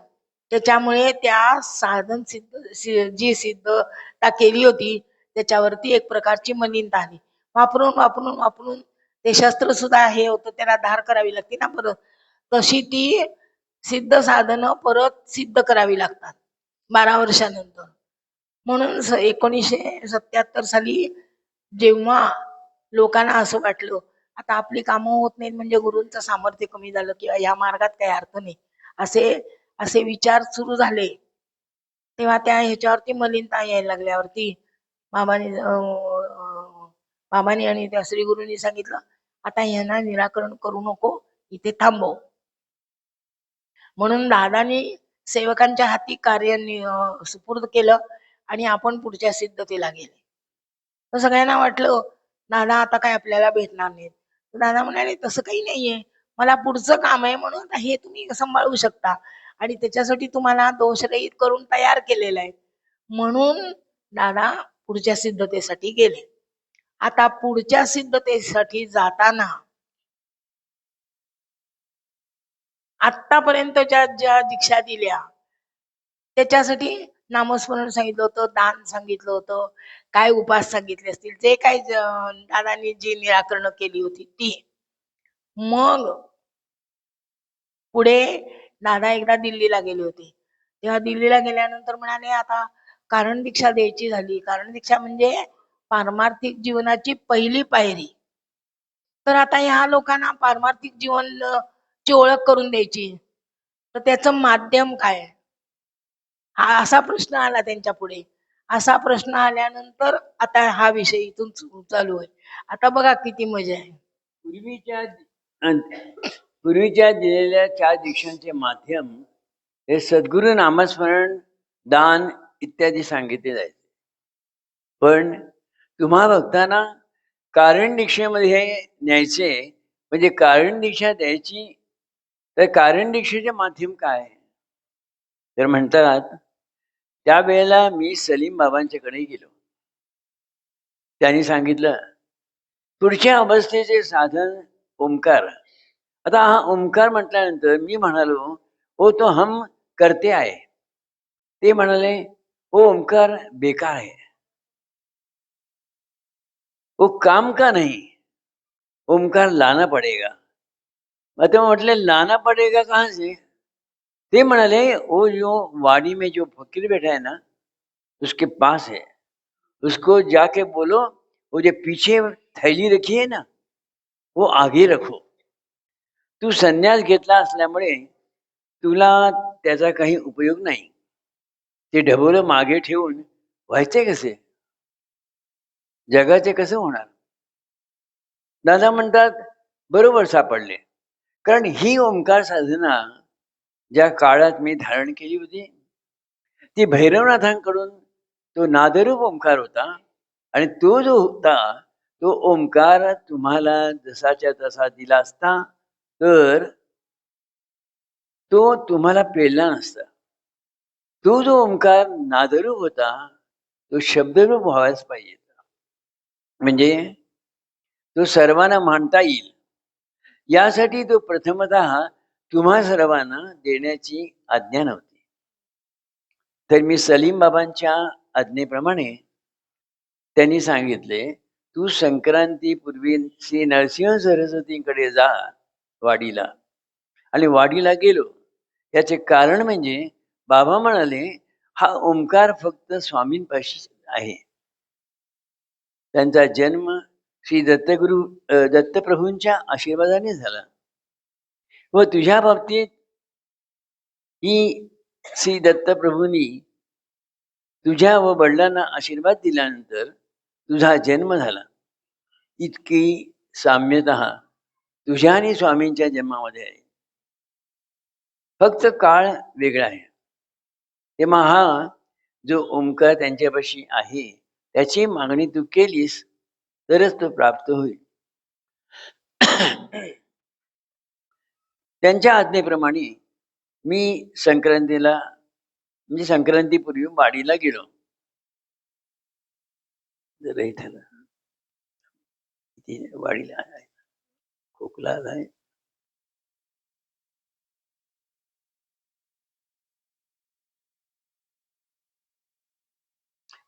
त्याच्यामुळे त्या साधन जी सिद्धता केली होती त्याच्यावरती एक प्रकारची मलिनता आली. वापरून वापरून वापरून ते शस्त्र सुद्धा हे होतं, त्याला धार करावी लागते ना परत, तशी ती सिद्ध साधनं परत सिद्ध करावी लागतात 12 वर्षानंतर. म्हणून 1977 साली जेव्हा लोकांना असं वाटलं आता आपली कामं होत नाहीत म्हणजे गुरूंचं सामर्थ्य कमी झालं किंवा या मार्गात काही अर्थ नाही, असे असे विचार सुरू झाले, तेव्हा त्या ह्याच्यावरती मलिनता यायला लागल्यावरती बाबांनी आणि त्या श्री गुरूंनी सांगितलं, आता यांना निराकरण करू नको, इथे थांबव. म्हणून दादांनी सेवकांच्या हाती कार्य सुपूर्द केलं आणि आपण पुढच्या सिद्धतेला गेले. तर सगळ्यांना वाटलं दादा आता काय आपल्याला भेटणार नाही. दादा म्हणाले तसं काही नाहीये, मला पुढचं काम आहे, म्हणून आता हे तुम्ही सांभाळू शकता आणि त्याच्यासाठी तुम्हाला दोषरहित करून तयार केलेलं आहे. म्हणून दादा पुढच्या सिद्धतेसाठी गेले. आता पुढच्या सिद्धतेसाठी जाताना आतापर्यंतच्या ज्या दीक्षा दिल्या त्याच्यासाठी नामस्मरण सांगितलं होतं, दान सांगितलं होतं, काय उपास सांगितले असतील, जे काही दादांनी जी निराकरण केली होती ती. मग पुढे दादा एकदा दिल्लीला गेले होते, तेव्हा दिल्लीला गेल्यानंतर म्हणाले आता कारण दीक्षा द्यायची झाली. कारण दीक्षा म्हणजे पारमार्थिक जीवनाची पहिली पायरी. तर आता ह्या लोकांना पारमार्थिक जीवन ची ओळख करून द्यायची, तर त्याचं माध्यम काय, हा असा प्रश्न आला त्यांच्या पुढे. असा प्रश्न आल्यानंतर आता हा विषय इथून चालू आहे. आता बघा किती मजा आहे. पूर्वीच्या दिलेल्या 4 दीक्षांचे माध्यम हे सद्गुरु नामस्मरण, दान इत्यादी सांगितले जायचे. पण तुम्हा भक्तांना कारण दीक्षेमध्ये न्यायचे, म्हणजे कारण दीक्षा द्यायची, तर कारण दीक्षेचे माध्यम काय, तर म्हणतात त्यावेळेला मी सलीम बाबांच्याकडे गेलो. त्यांनी सांगितलं पुढच्या अवस्थेचे साधन ओंकार. आता हा ओंकार म्हटल्यानंतर मी म्हणालो ओ तो हम करते आहे. ते म्हणाले ओ ओंकार बेकार है, वो काम का नहीं, ओंकार लाना पड़ेगा. आता म्हटले लाना पड़ेगा कहाँ से. ते म्हणाले वो जो वाड़ी में जो फकीर बैठा है ना उसके पास है, उसको जाके बोलो वो जो पीछे थैली रखी है ना वो आगे रखो. तू संन्यास घेतला असल्यामुळे तुला त्याचा काही उपयोग नाही. ते ढबोलं मागे ठेवून व्हायचे कसे, जगाचे कसं होणार. दादा म्हणतात बरोबर सापडले, कारण ही ओंकार साधना ज्या काळात मी धारण केली होती ती भैरवनाथांकडून तो नादरूप ओंकार होता, आणि तो जो होता तो ओंकार तुम्हाला जसाच्या तसा दिला असता तर तो तुम्हाला पेलला नसता. तो जो ओंकार नादरूप होता तो शब्दरूप व्हायच पाहिजे. म्हणजे तो सर्वांना मांडता येईल, यासाठी तो प्रथमतः तुम्हा सर्वांना देण्याची आज्ञा नव्हती. तर मी सलीम बाबांच्या आज्ञेप्रमाणे त्यांनी सांगितले, तू संक्रांतीपूर्वी श्री नरसिंह सरस्वतींकडे जा वाडीला. आणि वाडीला गेलो. याचे कारण म्हणजे बाबा म्हणाले, हा ओंकार फक्त स्वामींपाशी आहे. त्यांचा जन्म श्री दत्तप्रभूंच्या आशीर्वादाने झाला व तुझ्या बाबतीत ही श्री दत्तप्रभूंनी तुझ्या व वडिलांना आशीर्वाद दिल्यानंतर तुझा जन्म झाला. इतकी साम्यता तुझ्या आणि स्वामींच्या जन्मामध्ये आहे. फक्त काळ वेगळा आहे. तेव्हा हा जो ओंकार त्यांच्यापाशी आहे त्याची मागणी तू केलीस तरच तो प्राप्त होईल. त्यांच्या आज्ञेप्रमाणे मी संक्रांतीला म्हणजे संक्रांतीपूर्वी वाडीला गेलो. जरा इथं वाडीला आहे, खोकला आहे.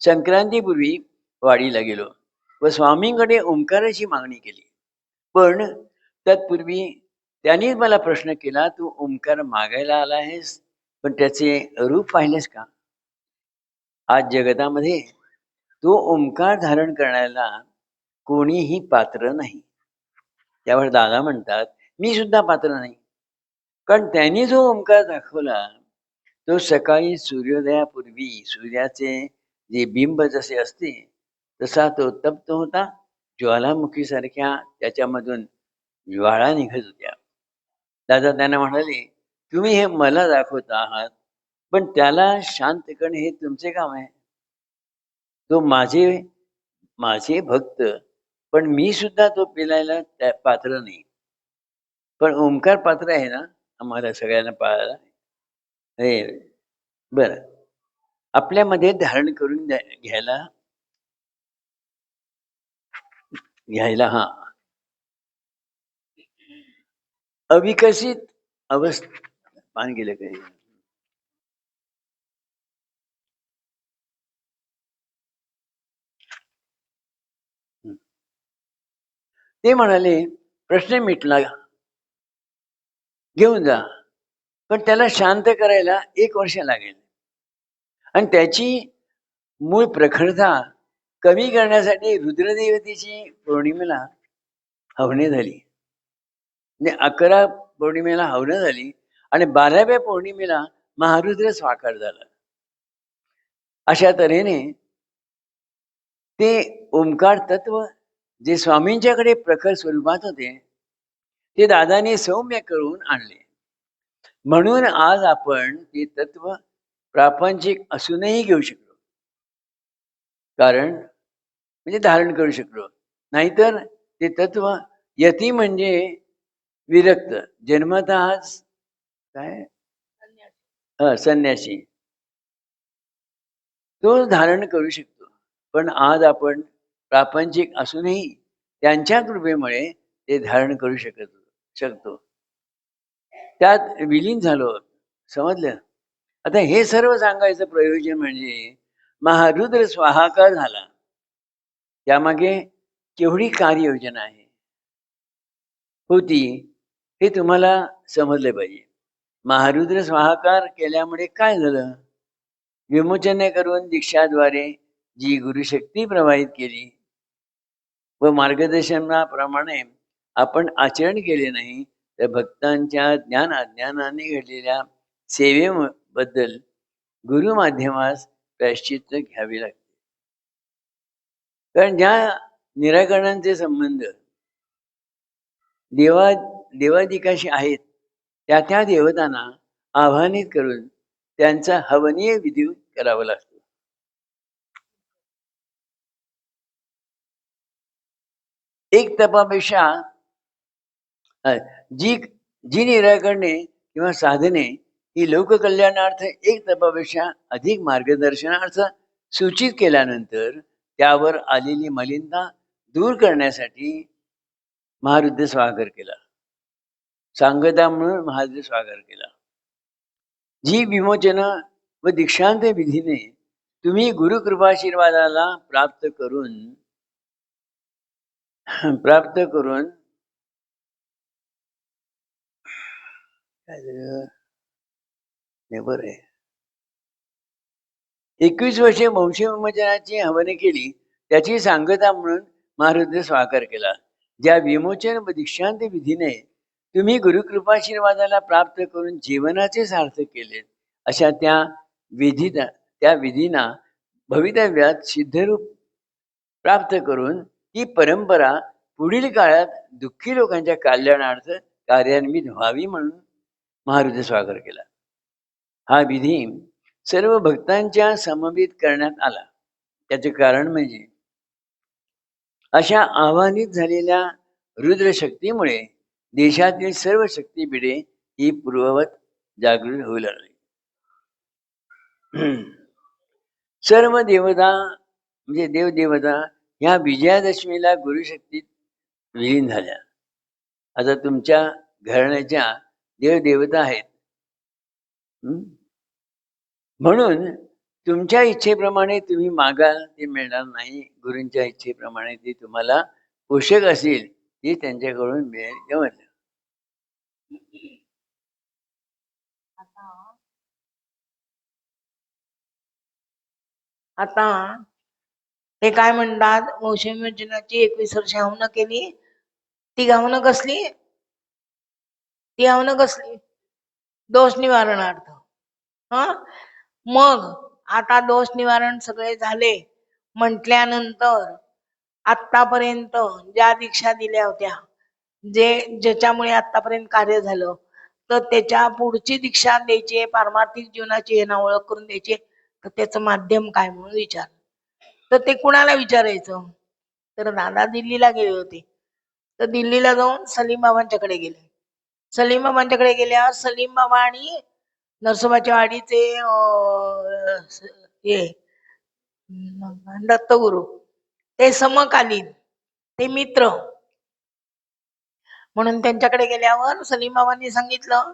संक्रांतीपूर्वी वाडीला गेलो व स्वामींकडे ओंकाराची मागणी केली. पण तत्पूर्वी त्यांनीच मला प्रश्न केला, तू ओंकार मागायला आला आहेस, पण त्याचे रूप पाहिलेस का? आज जगतामध्ये तो ओंकार धारण करण्याला कोणीही पात्र नाही. त्यावर दादा म्हणतात, मी सुद्धा पात्र नाही. कारण त्यांनी जो ओंकार दाखवला तो सकाळी सूर्योदयापूर्वी सूर्याचे जे बिंब जसे असते तसा तो तप्त होता. ज्वालामुखी सारख्या त्याच्यामधून ज्वाळा निघत होत्या. दादा त्यांना म्हणाले, तुम्ही हे मला दाखवत आहात, पण त्याला शांत करणे हे तुमचे काम आहे. तो माझे भक्त, पण मी सुद्धा तो पिलायला पात्र नाही. पण ओंकार पात्र आहे ना आम्हाला सगळ्यांना पाळायला. हे बर आपल्यामध्ये धारण करून घ्यायला हा अविकसित अवस्था पान गेलं काही. ते म्हणाले, प्रश्न मिटला, घेऊन जा, पण त्याला शांत करायला 1 वर्ष लागेल. आणि त्याची मूळ प्रखरता कमी करण्यासाठी रुद्रदेवतेची पौर्णिमेला हवने झाली. म्हणजे 11 पौर्णिमेला हवनं झाली आणि 12व्या पौर्णिमेला महारुद्र स्वाकार झाला. अशा तऱ्हेने ते ओंकार तत्व जे स्वामींच्याकडे प्रखर स्वरूपात होते ते दादाने सौम्य करून आणले. म्हणून आज आपण ते तत्व प्रापंचिक असूनही घेऊ शकलो, कारण म्हणजे धारण करू शकलो. नाहीतर ते तत्व यती म्हणजे विरक्त, जन्मतःच काय संन्यासी, तो धारण करू शकतो. पण आज आपण प्रापंचिक असूनही त्यांच्या कृपेमुळे ते धारण करू शकतो, त्यात विलीन झालो. समजलं? आता हे सर्व सांगायचं प्रयोजन म्हणजे महारुद्र स्वाहाकार झाला, त्यामागे केवढी कार्ययोजना आहे होती हे तुम्हाला समजले पाहिजे. महारुद्र स्वाहाकार केल्यामुळे काय झालं? विमोचने करून दीक्षाद्वारे जी गुरुशक्ती प्रवाहित केली व मार्गदर्शनाप्रमाणे आपण आचरण केले नाही तर भक्तांच्या ज्ञान अज्ञानाने घडलेल्या सेवेबद्दल गुरु माध्यमास प्रायश्चित्त घ्यावे लागते. कारण ज्या निराकरणांचे संबंध देवादिकाशी आहेत त्या त्या देवतांना आवाहनित करून त्यांचा हवनीय विधी करावा लागतो. एक तपापेक्षा जी निराकरणे किंवा साधने ही लोककल्याणार्थ एक तपापेक्षा अधिक मार्गदर्शनार्थ सूचित केल्यानंतर त्यावर आलेली मलिनता दूर करण्यासाठी महारुद्र स्वागर केला. सांगता म्हणून महारुद्र स्वागर केला. जी विमोचन व दीक्षांत विधीने तुम्ही गुरुकृपाशीर्वादाला प्राप्त करून काय झालं? नेबर आहे 21 वर्षे वंश विमोचनाची हवने केली. त्याची सांगता म्हणून महारुद्र स्वाकार केला. ज्या विमोचन व दीक्षांत विधीने तुम्ही गुरुकृपाशीर्वादाला प्राप्त करून जीवनाचे सार्थक केले, अशा त्या विधींना भवितव्यात सिद्धरूप प्राप्त करून ही परंपरा पुढील काळात दुःखी लोकांच्या कल्याणार्थ कार्यान्वित व्हावी म्हणून महारुद्र स्वागर केला. हा विधी सर्व भक्तांच्या समवेत करण्यात आला. त्याचे कारण म्हणजे अशा आव्हानित झालेल्या रुद्रशक्तीमुळे देशातील सर्व शक्तीपीठे ही पूर्ववत जागृत होऊ लागली. सर्व देवता म्हणजे देवदेवता ह्या विजयादशमीला गुरुशक्तीत विलीन झाल्या. आता तुमच्या घराण्याच्या देवदेवता आहेत. म्हणून तुमच्या इच्छेप्रमाणे तुम्ही मागाल ते मिळणार नाही. गुरूंच्या इच्छेप्रमाणे ते तुम्हाला पोषक असेल ते त्यांच्याकडून मिळेल जमलं. आता ते काय म्हणतात, वंश विमोचनाची 21 वर्षे हवनं केली. ती हवनं कसली? दोष निवारणार्थ. मग आता दोष निवारण सगळे झाले म्हटल्यानंतर आतापर्यंत ज्या दीक्षा दिल्या होत्या, ज्याच्यामुळे आतापर्यंत कार्य झालं, तर त्याच्या पुढची दीक्षा द्यायची, पारमार्थिक जीवनाची यांना ओळख करून द्यायची, तर त्याचं माध्यम काय म्हणून विचार. तर ते कुणाला विचारायचं? तर दादा दिल्लीला गेले होते. तर दिल्लीला जाऊन सलीम बाबांच्याकडे गेले. सलीम बाबांच्याकडे गेल्यावर सलीम बाबा आणि नरसोबाच्या वाडीचे हे दत्तगुरु ते समकालीन, ते मित्र म्हणून त्यांच्याकडे गेल्यावर सलीम बाबांनी सांगितलं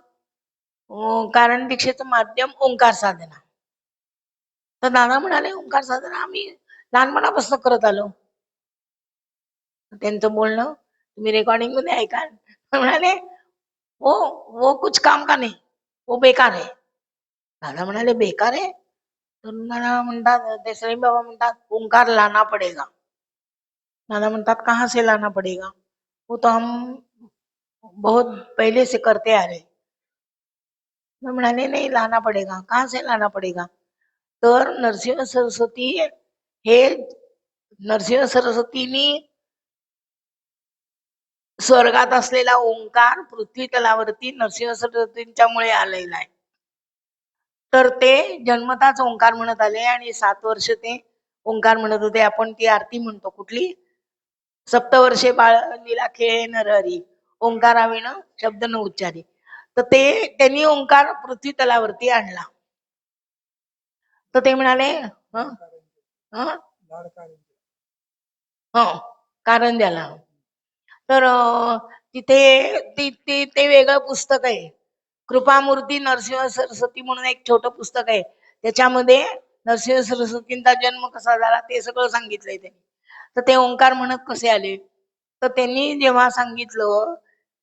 कारण दीक्षेचं माध्यम ओंकार साधना. तर दादा म्हणाले ओंकार साधना आम्ही लहानपणापासून करत आलो. त्यांचं बोलणं तुम्ही रेकॉर्डिंग मध्ये ऐका. म्हणाले वो कुछ काम का नाही, वो बेकार है. दादा म्हणाले बेकार है? तर दादा म्हणतात, ते सलीम बाबा म्हणतात ओंकार लाना पडेगा. दादा म्हणतात कहाँ से लाना पडेगा? वो तो हम बहुत पहले से करते आ रहे. म्हणाले नाही लाना पडेगा. कहाँ से लाना पडेगा? तर नरसिंह सरस्वतीनी स्वर्गात असलेला ओंकार पृथ्वी तलावरती नरसिंह सरस्वतींच्यामुळे आलेला आहे. तर ते जन्मताच ओंकार म्हणत आले आणि 7 वर्ष ते ओंकार म्हणत होते. आपण ती आरती म्हणतो कुठली, सप्तवर्षे बाळ लीला खेळे नरहरी, ओंकाराविण शब्द न उच्चारी. तर ते त्यांनी ओंकार पृथ्वी तलावरती आणला. तर ते म्हणाले कारंज्याला. तर तिथे ते वेगळं पुस्तक आहे, कृपामूर्ती नरसिंह सरस्वती म्हणून एक छोटं पुस्तक आहे. त्याच्यामध्ये नरसिंह सरस्वतींचा जन्म कसा झाला ते सगळं सांगितलंय त्यांनी. तर ते ओंकार म्हणत कसे आले, तर त्यांनी जेव्हा सांगितलं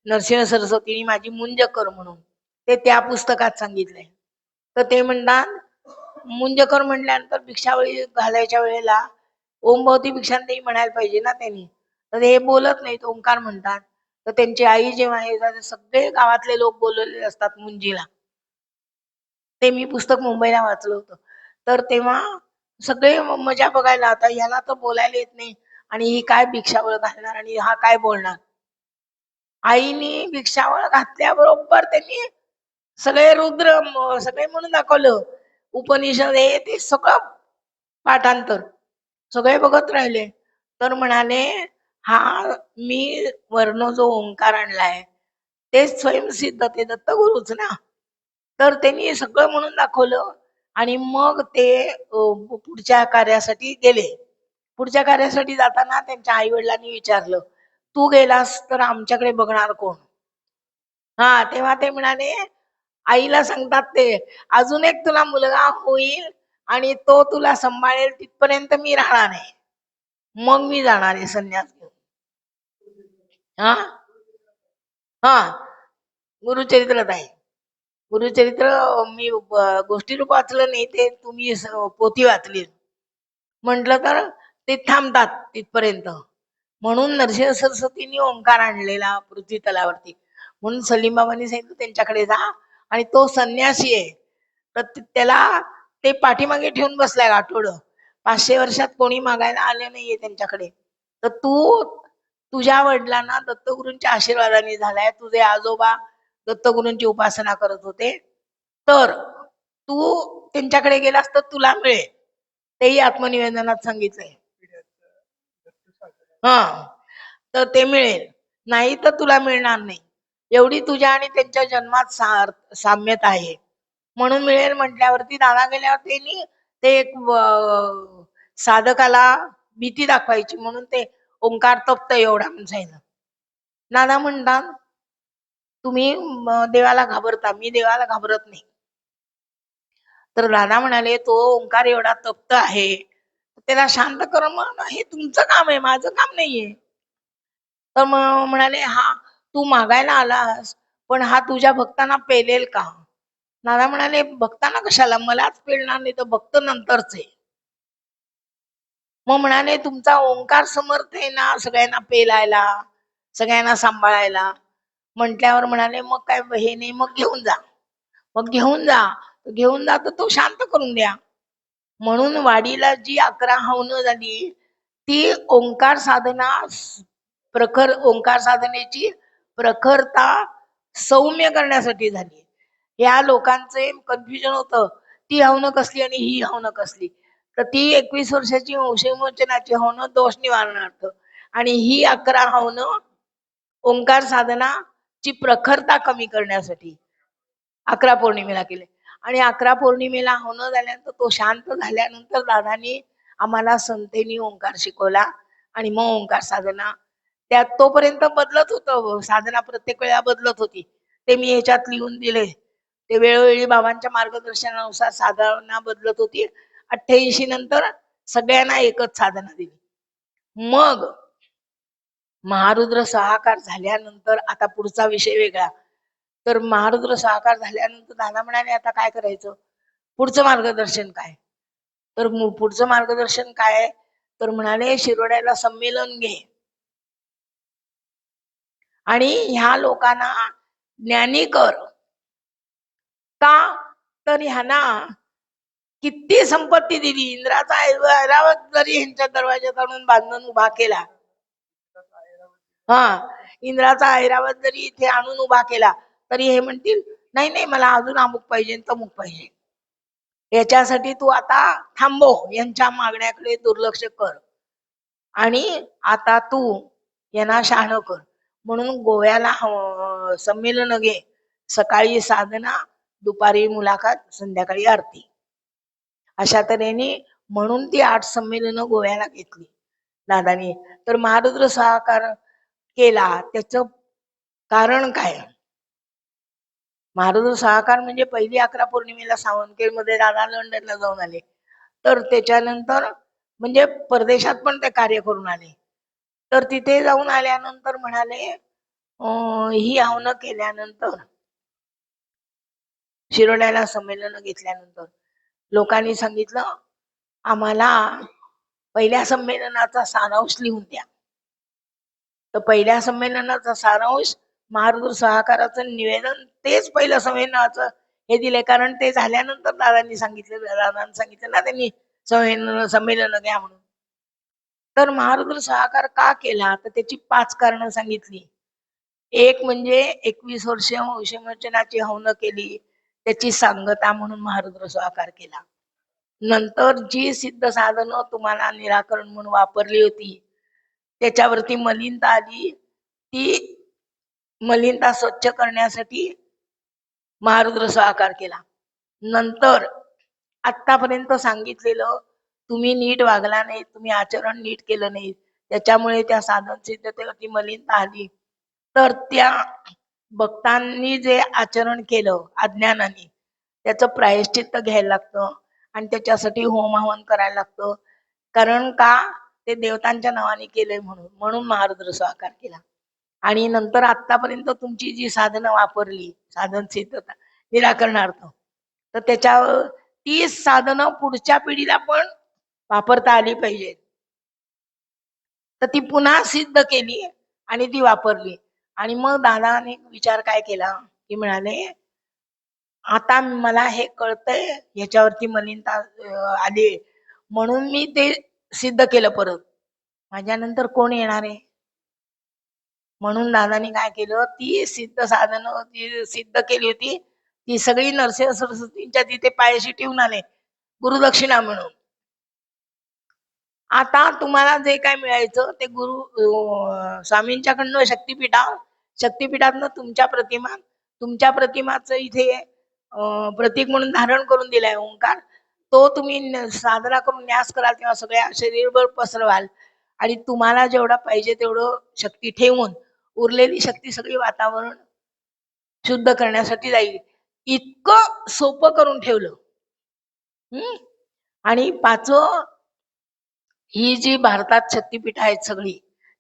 नरसिंह सरस्वतींनी माझी मुंज कर म्हणून, ते त्या पुस्तकात सांगितलंय. तर ते म्हणतात मुंज कर म्हटल्यानंतर भिक्षावळी घालायच्या वेळेला ओम भवती भिक्षांदेही म्हणायला पाहिजे ना त्यांनी. तर हे बोलत नाहीत, ओंकार म्हणतात. तर त्यांची आई जेव्हा हे सगळे गावातले लोक बोलवलेले असतात मुंजीला. ते मी पुस्तक मुंबईला वाचलं होतं. तर तेव्हा सगळे मजा बघायला, आता ह्याला तर बोलायला येत नाही आणि ही काय भिक्षावळ घालणार आणि हा काय बोलणार. आईनी भिक्षावळ घातल्याबरोबर त्यांनी सगळे रुद्र सगळे म्हणून दाखवलं. उपनिषद हे ते सगळं पाठांतर सगळे बघत राहिले. तर म्हणाले हा मी वर्ण जो ओंकार आणलाय ते स्वयंसिद्ध, ते दत्तगुरुच ना. तर त्यांनी सगळं म्हणून दाखवलं आणि मग ते पुढच्या कार्यासाठी गेले. पुढच्या कार्यासाठी जाताना त्यांच्या आई वडिलांनी विचारलं तू गेलास तर आमच्याकडे बघणार कोण? हा, तेव्हा ते म्हणाले, आईला सांगतात ते, अजून एक तुला मुलगा होईल आणि तो तुला सांभाळेल तिथपर्यंत मी राहणार नाही, मग मी जाणार आहे संन्यास घेऊन. हा हा, गुरुचरित्रात आहे. गुरुचरित्र मी गोष्टी रूप वाचलं नाही, ते तुम्ही पोथी वाचली म्हटलं तर ते थांबतात तिथपर्यंत. म्हणून नरसिंह सरस्वतींनी ओंकार आणलेला पृथ्वी तलावरती. म्हणून सलीम बाबांनी सांगितलं त्यांच्याकडे जा, आणि तो संन्यासी आहे, तर त्याला ते पाठीमागे ठेवून बसलाय आठवडं. 500 वर्षात कोणी मागायला आले नाहीये त्यांच्याकडे. तर तू तुझ्या वडिलांना दत्तगुरूंच्या आशीर्वादाने झालाय. तुझे आजोबा दत्तगुरूंची उपासना करत होते, तर तू त्यांच्याकडे गेलास तर तुला मिळेल. तेही आत्मनिवेदनात सांगितलंय. हा, तर ते मिळेल, नाही तर तुला मिळणार नाही. एवढी तुझ्या आणि त्यांच्या जन्मात साम्यता आहे, म्हणून मिळेल म्हटल्यावरती दादा गेल्यावर त्यांनी ते एक साधकाला भीती दाखवायची म्हणून ते ओंकार तप्त एवढा म्हणून सांगितलं. दादा म्हणतात, तुम्ही देवाला घाबरता, मी देवाला घाबरत नाही. तर दादा म्हणाले, तो ओंकार एवढा तप्त आहे, त्याला शांत कर, मग हे तुमचं काम आहे, माझं काम नाहीये. तर मग म्हणाले, हा तू मागायला आलास, पण हा तुझ्या भक्तांना पेलेल का? दादा म्हणाले, भक्तांना कशाला, मलाच पेलणार नाही तर भक्त नंतरच आहे. मग म्हणाले, तुमचा ओंकार समर्थ आहे ना सगळ्यांना पेलायला, सगळ्यांना सांभाळायला. म्हटल्यावर म्हणाले, मग काय हे नाही, मग घेऊन जा. मग घेऊन जा तर तो शांत करून द्या. म्हणून वाडीला जी 11 हवनं झाली, ती ओंकार साधना, प्रखर ओंकार साधनेची प्रखरता सौम्य करण्यासाठी झाली. या लोकांचे कन्फ्युजन होतं, ती हवनं कसली आणि ही हवनं कसली. तर ती 21 वर्षाची वंशविमोचनाची हवनं दोष निवारणार्थ, आणि ही 11 हवनं ओंकार साधनाची प्रखरता कमी करण्यासाठी 11 पौर्णिमेला केले. आणि 11 पौर्णिमेला हवनं झाल्यानंतर तो शांत झाल्यानंतर दादानी आम्हाला संतेनी ओंकार शिकवला, आणि मग ओंकार साधना त्यात तोपर्यंत बदलत होतं, साधना प्रत्येक वेळा बदलत होती. ते मी ह्याच्यात लिहून दिले. ते वेळोवेळी बाबांच्या मार्गदर्शनानुसार साधना बदलत होती. 88 नंतर सगळ्यांना एकच साधना दिली. मग महारुद्र सहाकार झाल्यानंतर आता पुढचा विषय वेगळा. तर महारुद्र सहाकार झाल्यानंतर दादा म्हणाले, आता काय करायचं, पुढचं मार्गदर्शन काय? तर पुढचं मार्गदर्शन काय? तर म्हणाले, शिरोड्याला संमेलन घे आणि ह्या लोकांना ज्ञानी कर. का? तर ह्यांना किती संपत्ती दिली, इंद्राचा ऐरावत जरी ह्यांच्या दरवाज्यात आणून बांधून उभा केला, हा, इंद्राचा ऐरावत जरी इथे आणून उभा केला, तरी हे म्हणतील, नाही नाही, मला अजून अमुक पाहिजे तमुक पाहिजे. याच्यासाठी तू आता थांबव, यांच्या मागण्याकडे दुर्लक्ष कर, आणि आता तू यांना शहाणं कर. म्हणून गोव्याला संमेलन घे, सकाळी साधना, दुपारी मुलाखत, संध्याकाळी आरती, अशा तऱ्हेने. म्हणून ती 8 संमेलन गोव्याला घेतली दादानी. तर महारुद्र सहाकार केला, त्याचं कारण काय? महारुद्र सहाकार म्हणजे पहिली 11 पौर्णिमेला सावंतखेड मध्ये दादा लंडनला जाऊन आले, तर त्याच्यानंतर म्हणजे परदेशात पण ते कार्य करून आले. तर तिथे जाऊन आल्यानंतर म्हणाले, ही आव्हानं केल्यानंतर, शिरोड्याला संमेलन घेतल्यानंतर लोकांनी सांगितलं, आम्हाला पहिल्या संमेलनाचा सारांश लिहून द्या. तर पहिल्या संमेलनाचा सारांश महारुद्र सहाकाराचं निवेदन, तेच पहिलं संमेलनाचं हे दिले, कारण ते झाल्यानंतर दादांनी सांगितलं ना त्यांनी संमेलन घ्या म्हणून. तर महारुद्र सहाकार का केला, तर त्याची 5 कारणं सांगितली. एक म्हणजे 21 वर्ष वंशविमोचनाची हवनं केली, त्याची सांगता म्हणून महारुद्र सहाकार केला. नंतर जी सिद्ध साधनं तुम्हाला निराकरण म्हणून वापरली होती, त्याच्यावरती मलिनता आली, ती मलिनता स्वच्छ करण्यासाठी महारुद्र सहाकार केला. नंतर आतापर्यंत सांगितलेलं, तुम्ही नीट वागला नाही, तुम्ही आचरण नीट केलं नाही, त्याच्यामुळे त्या साधन सिद्धतेवरती मलिनता आली. तर त्या भक्तांनी जे आचरण केलं अज्ञानाने त्याचं प्रायश्चित्त घ्यायला लागतं आणि त्याच्यासाठी होम हवन करायला लागतं. कारण का ते देवतांच्या नावाने केलंय म्हणून म्हणून महारुद्र आकार केला. आणि नंतर आतापर्यंत तुमची जी साधनं वापरली साधन सिद्धता निराकरणार्थ, तर त्याच्यावर ती साधनं पुढच्या पिढीला पण वापरता आली पाहिजे. तर ती पुन्हा सिद्ध केली आणि ती वापरली. आणि मग दादाने विचार काय केला की म्हणाले आता मला हे कळतंय ह्याच्यावरती मलिनता आली म्हणून मी ते सिद्ध केलं परत. माझ्यानंतर कोण येणार आहे? म्हणून दादानी काय केलं ती सिद्ध साधनं ती सिद्ध केली होती ती सगळी नरसिंह सरस्वतींच्या तिथे पायाशी ठेवून आले गुरुदक्षिणा म्हणून. आता तुम्हाला जे काय मिळायचं ते स्वामींच्याकडनं शक्तिपीठातनं तुमच्या प्रतिमाचं इथे प्रतीक म्हणून धारण करून दिलाय ओंकार. तो तुम्ही साधना करून न्यास कराल तेव्हा सगळ्या शरीरभर पसरवाल आणि तुम्हाला जेवढा पाहिजे तेवढं शक्ती ठेवून उरलेली शक्ती सगळी वातावरण शुद्ध करण्यासाठी जाईल. इतकं सोपं करून ठेवलं. आणि पाचवं, ही जी भारतात शक्तिपीठ आहेत सगळी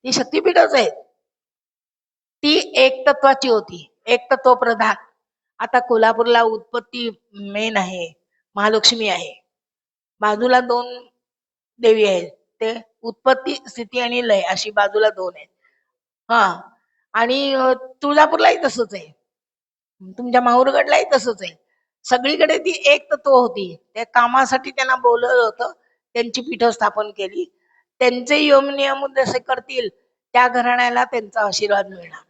ती शक्तिपीठच आहेत. ती एक तत्वाची होती, एक तत्व प्रधान. आता कोल्हापूरला उत्पत्ती मेन आहे, महालक्ष्मी आहे. बाजूला 2 देवी आहेत, ते उत्पत्ती स्थिती आणि लय अशी बाजूला 2 आहेत. हा, आणि तुळजापूरलाही तसंच आहे, तुमच्या माहूरगडलाही तसंच आहे. सगळीकडे ती एक तत्व होती. त्या कामासाठी त्यांना बोलवलं होतं, त्यांची पीठ स्थापन केली. त्यांचे यम नियम जसे करतील त्या घराण्याला त्यांचा आशीर्वाद मिळणार.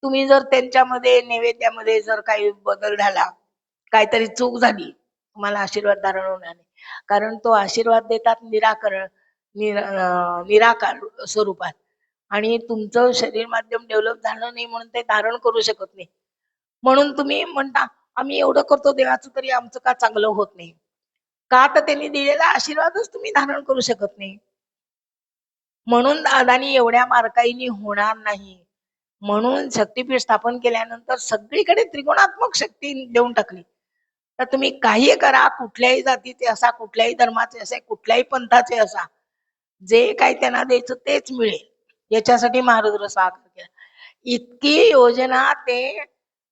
तुम्ही जर त्यांच्यामध्ये नैवेद्यामध्ये जर काही बदल झाला, काहीतरी चूक झाली, तुम्हाला आशीर्वाद धारण होणार नाही. कारण तो आशीर्वाद देतात निराकार स्वरूपात. आणि तुमचं शरीर माध्यम डेव्हलप झालं नाही म्हणून ते धारण करू शकत नाही. म्हणून तुम्ही म्हणता आम्ही एवढं करतो देवाचं तरी आमचं का चांगलं होत नाही. का तर त्यांनी दिलेला आशीर्वादच तुम्ही धारण करू शकत नाही. म्हणून दादानी एवढ्या बारकाईने होणार नाही म्हणून शक्तीपीठ स्थापन केल्यानंतर सगळीकडे त्रिगुणात्मक शक्ती देऊन टाकली. तर तुम्ही काही करा, कुठल्याही जातीचे असा, कुठल्याही धर्माचे असे, कुठल्याही पंथाचे असा, जे काही त्यांना द्यायचं तेच मिळेल याच्यासाठी महारुद्र साकार केला. इतकी योजना ते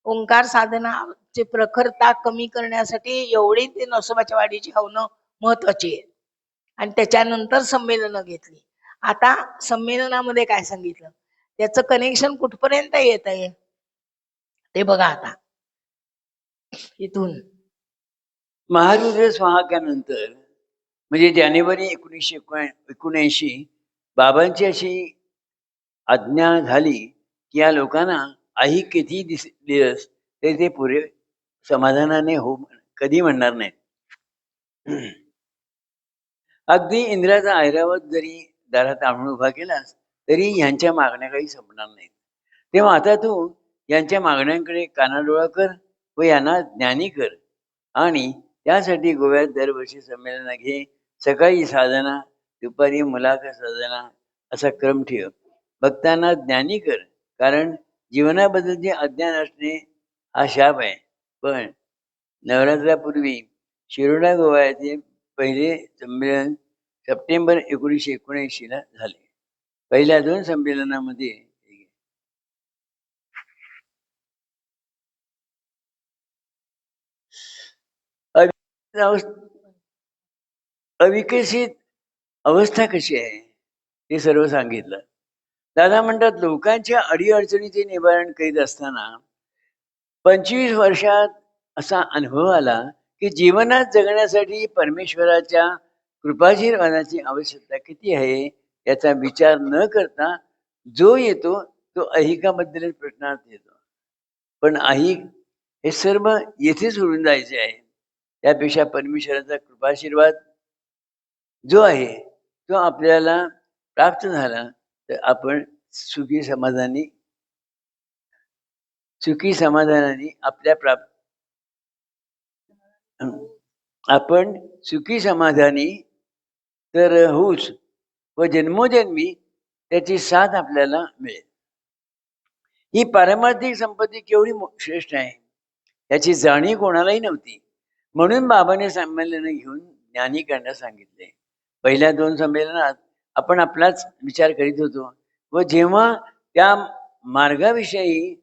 ओंकार साधनाचे प्रखरता कमी करण्यासाठी एवढी ते नरसोबाच्या वाडीची हवनं महत्वाची आहे. आणि त्याच्यानंतर संमेलनं घेतली. आता संमेलनामध्ये काय सांगितलं त्याचं कनेक्शन कुठपर्यंत येत आहे ते बघा. आता इथून महारुद्र स्वाहाक्यानंतर म्हणजे जानेवारी 1979 बाबांची अशी आज्ञा झाली की या लोकांना आई किती दिवस ते पुरे समाधानाने हो कधी म्हणणार नाहीत. अगदी इंद्राचा ऐरावत जरी दारात आणून उभा केलास तरी यांच्या मागण्या काही संपणार नाहीत. तेव्हा आता तू यांच्या मागण्यांकडे कानाडोळा कर व यांना ज्ञानी कर. आणि त्यासाठी गोव्यात दरवर्षी संमेलन घे. सकाळी साधना, दुपारी मुलाखत साधना असा क्रम ठेव. भक्तांना ज्ञानी कर, कारण जीवनाबद्दलचे अज्ञान असणे हा शाप आहे. पण नवरात्रापूर्वी शिरोडा गोवा येथे पहिले संमेलन सप्टेंबर 1979 ला झाले. पहिल्या 2 संमेलनामध्ये अविकसित अवस्था कशी आहे ते सर्व सांगितलं. दादा म्हणतात लोकांच्या अडीअडचणीचे निवारण करीत असताना 25 वर्षात असा अनुभव आला की जीवनात जगण्यासाठी परमेश्वराच्या कृपाशीर्वादाची आवश्यकता किती आहे याचा विचार न करता जो येतो तो ऐहिकाबद्दलच प्रश्नार्थ येतो. पण ऐहिक हे सर्व येथे सोडून जायचे आहे. त्यापेक्षा परमेश्वराचा कृपाशीर्वाद जो आहे तो आपल्याला प्राप्त झाला तर आपण सुखी समाधानाने आपण सुखी समाधानी तर होऊच व जन्मोजन्मी त्याची साथ आपल्याला मिळेल. ही पारमार्थिक संपत्ती केवढी श्रेष्ठ आहे याची जाणीव कोणालाही नव्हती. म्हणून बाबाने संमेलन घेऊन ज्ञानी करण्यास सांगितले. पहिल्या 2 संमेलनात आपण आपलाच विचार करीत होतो व जेव्हा त्या मार्गाविषयी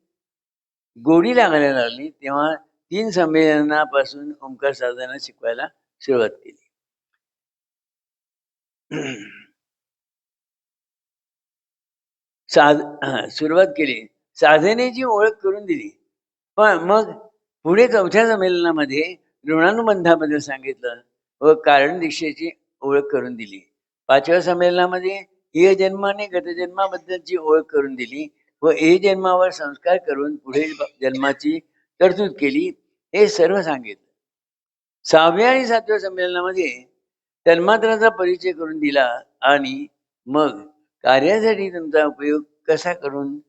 गोडी लागायला लागली तेव्हा 3 संमेलनापासून ओंकार साधना शिकवायला सुरुवात केली. सुरुवात केली. साधनेची ओळख करून दिली. पण मग पुढे 4थ्या संमेलनामध्ये ऋणानुबंधाबद्दल सांगितलं व कारण दीक्षेची ओळख करून दिली. 5व्या संमेलनामध्ये इहजन्म आणि गतजन्माबद्दलची ओळख करून दिली व जन्मावर संस्कार करून पुढील जन्माची तरतूद केली. हे सर्व सांगितलं. 6व्या आणि 7व्या संमेलनामध्ये तन्मात्राचा परिचय करून दिला आणि मग कार्यासाठी तुमचा उपयोग कसा करून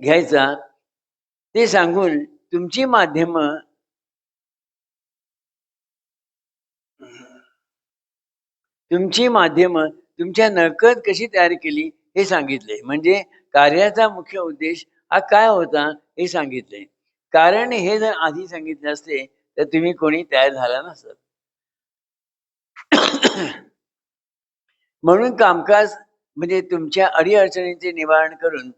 घ्यायचा ते सांगून तुमची माध्यम तुमच्या नकळत कशी तयार केली हे सांगितले. म्हणजे कार्याचा मुख्य उद्देश हा काय होता हे सांगितले. कारण हे जर आधी सांगितले असते तर तुम्ही कोणी तयार झाला नसत. म्हणून कामकाज म्हणजे तुमच्या अडीअडचणींचे निवारण करून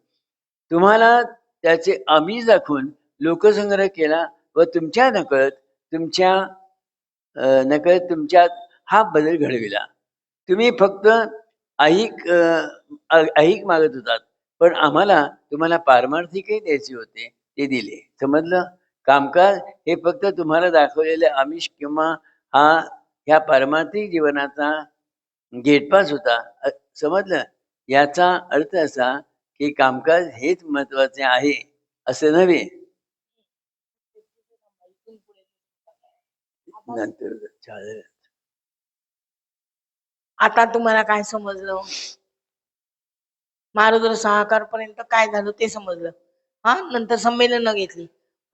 तुम्हाला त्याचे आमिष दाखवून लोकसंग्रह केला व तुमच्या नकळत तुमच्यात हा बदल घडविला. तुम्ही फक्त ऐहिक मागत होतात पण आम्हाला तुम्हाला पारमार्थिकही द्यायचे होते ते दिले. समजलं? कामकाज हे फक्त तुम्हाला दाखवलेले आमिष किंवा ह्या पारमार्थिक जीवनाचा गेटपास होता. समजलं? याचा अर्थ असा की कामकाज हेच महत्वाचे आहे असं नव्हे. नंतर चालेल. आता तुम्हाला काय समजलं? मारुद्र सहाकार पर्यंत काय झालं ते समजलं. नंतर संमेलन घेतली.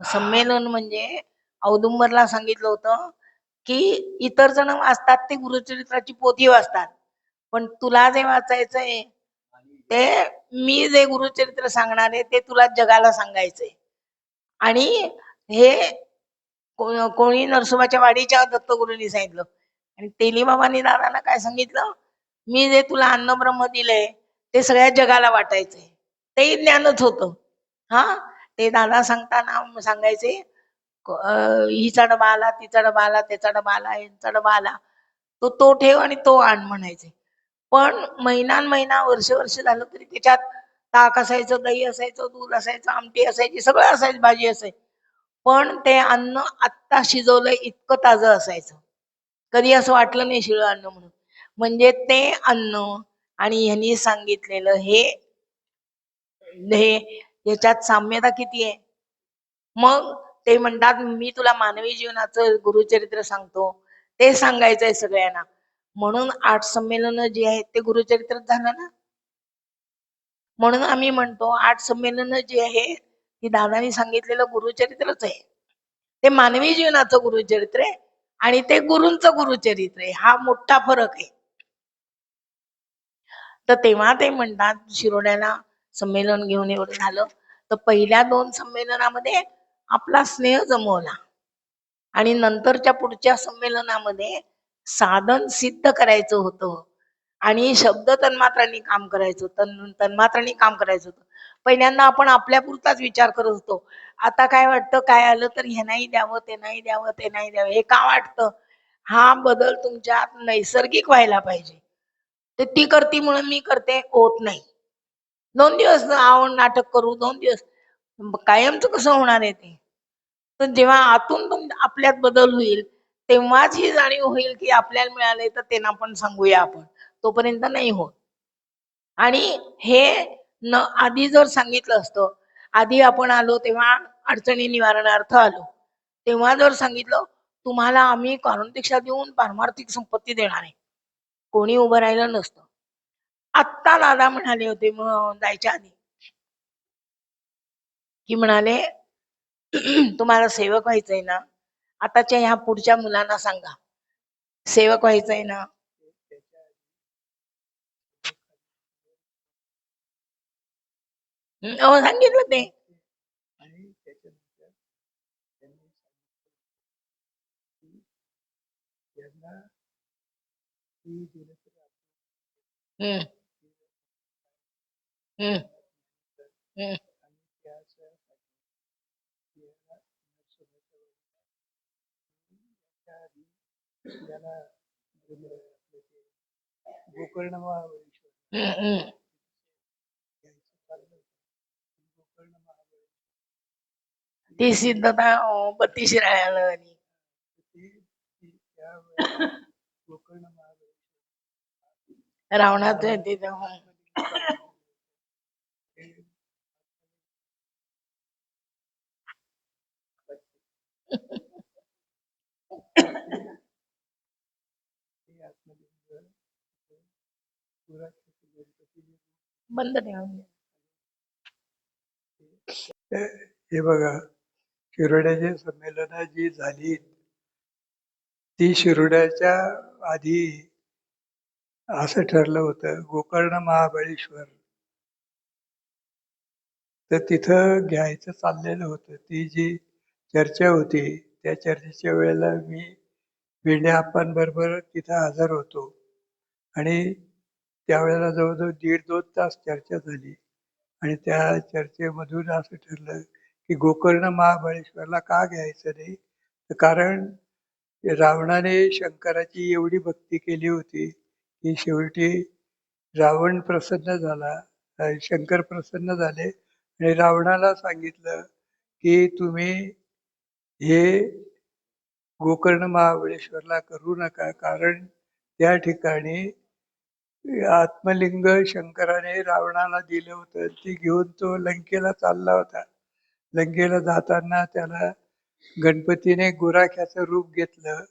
संमेलन म्हणजे औदुंबरला सांगितलं होतं की इतर जण वाचतात ते गुरुचरित्राची पोथी वाचतात, पण तुला जे वाचायचंय ते मी जे गुरुचरित्र सांगणार आहे ते तुला जगाला सांगायचंय. आणि हे कोणी नरसोबाच्या वाडीच्या दत्तगुरूंनी सांगितलं. आणि तेली बाबांनी दादांना काय सांगितलं? मी जे तुला अन्नब्रह्म दिलंय ते सगळ्या जगाला वाटायचंय. ते ज्ञानच होतं. ते दादा सांगताना सांगायचे हिचा डबा आला, तिचा डबा आला, त्याचा डबा आला, यांचा डबा आला, तो ठेव आणि तो आण म्हणायचे. पण महिना वर्ष झालं तरी त्याच्यात ताक असायचं, दही असायचं, दूध असायचं, आमटी असायची, सगळं असायचं, भाजी असायची. पण ते अन्न आत्ता शिजवलंय इतकं ताजं असायचं. कधी असं वाटलं नाही शिळं अन्न म्हणून. म्हणजे ते अन्न आणि ह्यांनी सांगितलेलं हे याच्यात साम्यता किती आहे. मग ते म्हणतात मी तुला मानवी जीवनाचं गुरुचरित्र सांगतो, ते सांगायचंय सगळ्यांना. म्हणून 8 संमेलन जी आहेत ते गुरुचरित्रच झालं ना. म्हणून आम्ही म्हणतो 8 संमेलन जी आहे ती दादानी सांगितलेलं गुरुचरित्रच आहे. ते मानवी जीवनाचं गुरुचरित्र आहे आणि ते गुरूंचं गुरुचरित्र आहे. हा मोठा फरक आहे. तर तेव्हा ते म्हणतात शिरोड्याला संमेलन घेऊन एवढं झालं तर पहिल्या 2 संमेलनामध्ये आपला स्नेह जमवला आणि नंतरच्या पुढच्या संमेलनामध्ये साधन सिद्ध करायचं होतं आणि शब्द तन्मात्रांनी काम करायचं होतं, तन्मात्रांनी काम करायचं होतं. पहिल्यांदा आपण आपल्या पुरताच विचार करत होतो. आता काय वाटतं, काय आलं तर हे नाही द्यावं, ते नाही द्यावं, ते नाही द्यावं, हे का वाटतं? हा बदल तुमच्यात नैसर्गिक व्हायला पाहिजे. ते ती करती म्हणून मी करते होत नाही. 2 दिवस आवड नाटक करू, 2 दिवस कायमच कसं होणार आहे ते? तर जेव्हा आतून आपल्यात बदल होईल तेव्हाच ही जाणीव होईल की आपल्याला मिळाले तर त्यांना पण सांगूया आपण. तोपर्यंत नाही होत. आणि हे आधी जर सांगितलं असतं, आधी आपण आलो तेव्हा अडचणी निवारणार्थ आलो, तेव्हा जर सांगितलं तुम्हाला आम्ही कारणदीक्षा देऊन पारमार्थिक संपत्ती देणार आहे, कोणी उभं राहिलं नसतं. आत्ता दादा म्हणाले होते मग जायच्या आधी की म्हणाले तुम्हाला सेवक व्हायचंय ना, आताच्या ह्या पुढच्या मुलांना सांगा सेवक व्हायचंय ना. हो सांगितलं ते. आणि त्याच्यानंतर त्यांनी सांगितलं की यांना ती दिलं तर हम्म, हम्म, हम्म. आणि त्यासाठी याला नरसोबाच्या याच्या आधी याला आपलं ते गोकर्ण महाबळेश्वर हम्म. यायचं चाललं होतं. गोकर्ण महाबळेश्वर ती सिद्धता बत्तीस राहायला ते त्यावेळेला गोकर्ण महाबळेश्वर रावणाचं आहे तिथं. हे हे आत्मलिंग पुरातन गणपती बंद ठेवा. हे बघा शिरोड्याची संमेलनं जी झाली ती शिरोड्याच्या आधी असं ठरलं होतं गोकर्ण महाबळेश्वर तर तिथं घ्यायचं चाललेलं होतं. ती जी चर्चा होती त्या चर्चेच्या वेळेला मी भेंडे आप्पांबरोबर तिथं हजर होतो आणि त्यावेळेला जवळजवळ 1.5-2 तास चर्चा झाली आणि त्या चर्चेमधून असं ठरलं की गोकर्ण महाबळेश्वरला का घ्यायचं नाही तर कारण रावणाने शंकराची एवढी भक्ती केली होती की शेवटी रावण प्रसन्न झाला, शंकर प्रसन्न झाले आणि रावणाला सांगितलं की तुम्ही हे गोकर्ण महाबळेश्वरला करू नका कारण त्या ठिकाणी आत्मलिंग शंकराने रावणाला दिलं होतं. ती घेऊन तो लंकेला चालला होता. लंकेला जाताना त्याला गणपतीने गुराख्याचं रूप घेतलं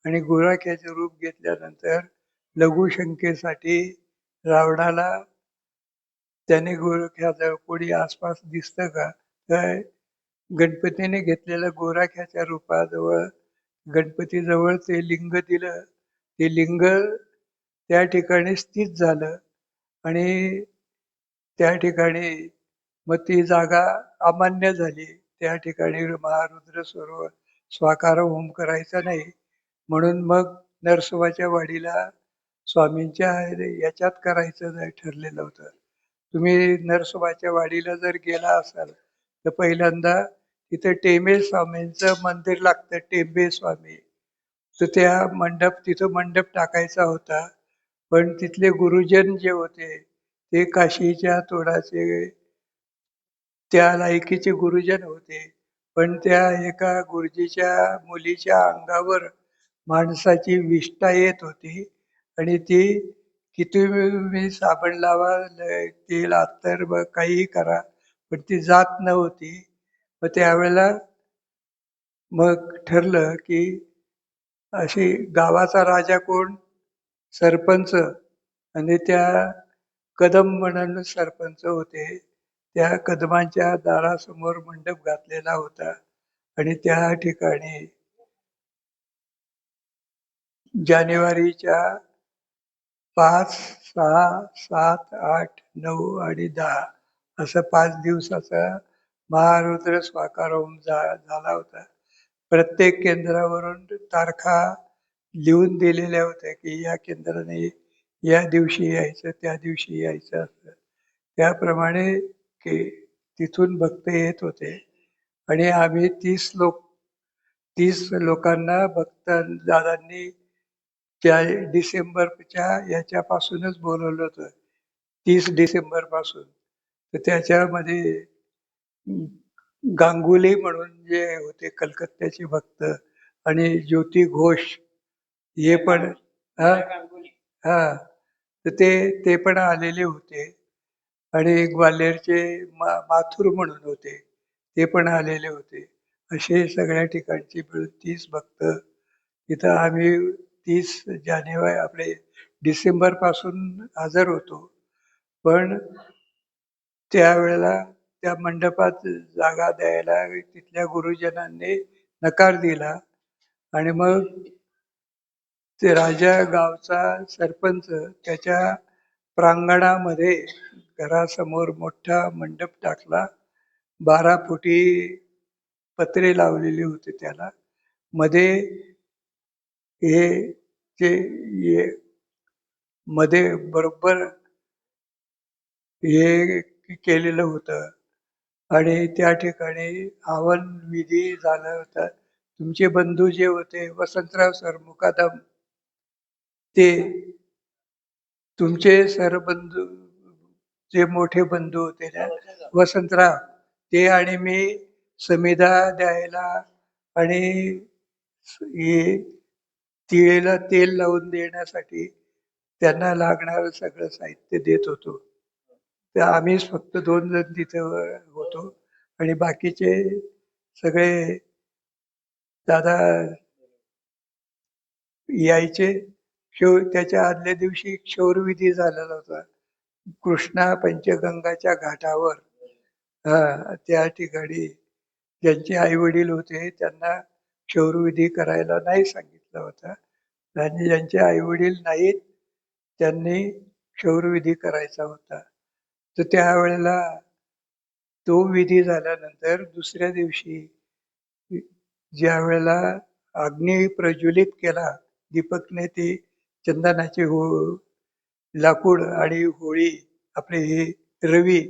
आणि गुराख्याचं रूप घेतल्यानंतर लघुशंकेसाठी रावणाला त्याने गोरख्याजवळ कोणी आसपास दिसतं का तर गणपतीने घेतलेल्या गोराख्याच्या रूपाजवळ गणपतीजवळ ते लिंग दिलं. ते लिंग त्या ठिकाणी स्थित झालं आणि त्या ठिकाणी मग ती जागा अमान्य झाली. त्या ठिकाणी महारुद्र सरोवर स्वाकार होम करायचा नाही म्हणून मग नरसोबाच्या वाडीला स्वामींच्या याच्यात करायचं ठरलेलं होतं. तुम्ही नरसोबाच्या वाडीला जर गेला असाल तर पहिल्यांदा तिथे टेंबे स्वामींचं मंदिर लागतं. टेंबे स्वामी तर त्या तिथं मंडप टाकायचा होता पण तिथले गुरुजन जे होते ते काशीच्या तोडाचे त्या लायकीचे गुरुजन होते पण त्या एका गुरुजीच्या मुलीच्या अंगावर माणसाची विष्ठा येत होती आणि ती किती मी साबण लावा तेल अत्तर काहीही करा पण ती जात नव्हती. मग त्यावेळेला मग ठरलं की अशी गावाचा राजा कोण सरपंच आणि त्या कदम म्हणून सरपंच होते. त्या कदमांच्या दारासमोर मंडप घातलेला होता आणि त्या ठिकाणी जानेवारीच्या 5, 6, 7, 8, 9 आणि 10 असं 5 दिवसाचा महारुद्र स्वाकार होम झाला होता. प्रत्येक केंद्रावरून तारखा लिहून दिलेल्या होत्या की या केंद्राने या दिवशी यायचं त्या दिवशी यायचं असं. त्याप्रमाणे तिथून भक्त येत होते आणि आम्ही 30 लोकांना भक्त दादांनी त्या डिसेंबरच्या याच्यापासूनच बोलवलं होतं 30 डिसेंबर पासून. तर त्याच्यामध्ये गांगुली म्हणून जे होते कलकत्त्याचे भक्त आणि ज्योती घोष हे पण हा हा तर ते पण आलेले होते आणि ग्वाल्हेरचे माथुर म्हणून होते ते पण आलेले होते. असे सगळ्या ठिकाणचे मिळून 30 भक्त तिथं आम्ही 30 जानेवारी आपले डिसेंबर पासून हजर होतो पण त्यावेळेला त्या मंडपात जागा द्यायला तिथल्या गुरुजनांनी नकार दिला आणि मग ते राजा गावचा सरपंच त्याच्या प्रांगणामध्ये घरासमोर मोठा मंडप टाकला. 12 फुटी पत्रे लावलेली होती त्याला. मध्ये हे जे हे मध्ये बरोबर हे केलेलं होतं आणि त्या ठिकाणी हवन विधी झाला होता. तुमचे बंधू जे होते वसंतराव सर मुकादम, ते तुमचे सरबंधू जे मोठे बंधू होते ना वसंतराव, ते आणि मी समिधा द्यायला आणि हे तिळेला तेल लावून देण्यासाठी त्यांना लागणारं सगळं साहित्य देत होतो. तर आम्हीच फक्त 2 जण तिथे होतो आणि बाकीचे सगळे दादा यायचे. त्याच्या आदल्या दिवशी क्षौरविधी झालेला होता. कृष्णा पंचगंगाच्या घाटावर. त्या ठिकाणी ज्यांचे आई वडील होते त्यांना क्षौरविधी करायला नाही सांगितलं होतं आणि ज्यांचे आई वडील नाहीत त्यांनी क्षौरविधी करायचा होता. तर त्यावेळेला तो विधी झाल्यानंतर दुसऱ्या दिवशी ज्या वेळेला अग्नी प्रज्वलित केला दीपकने, ती चंदनाची लाकूड आणि होळी आपली ही रवी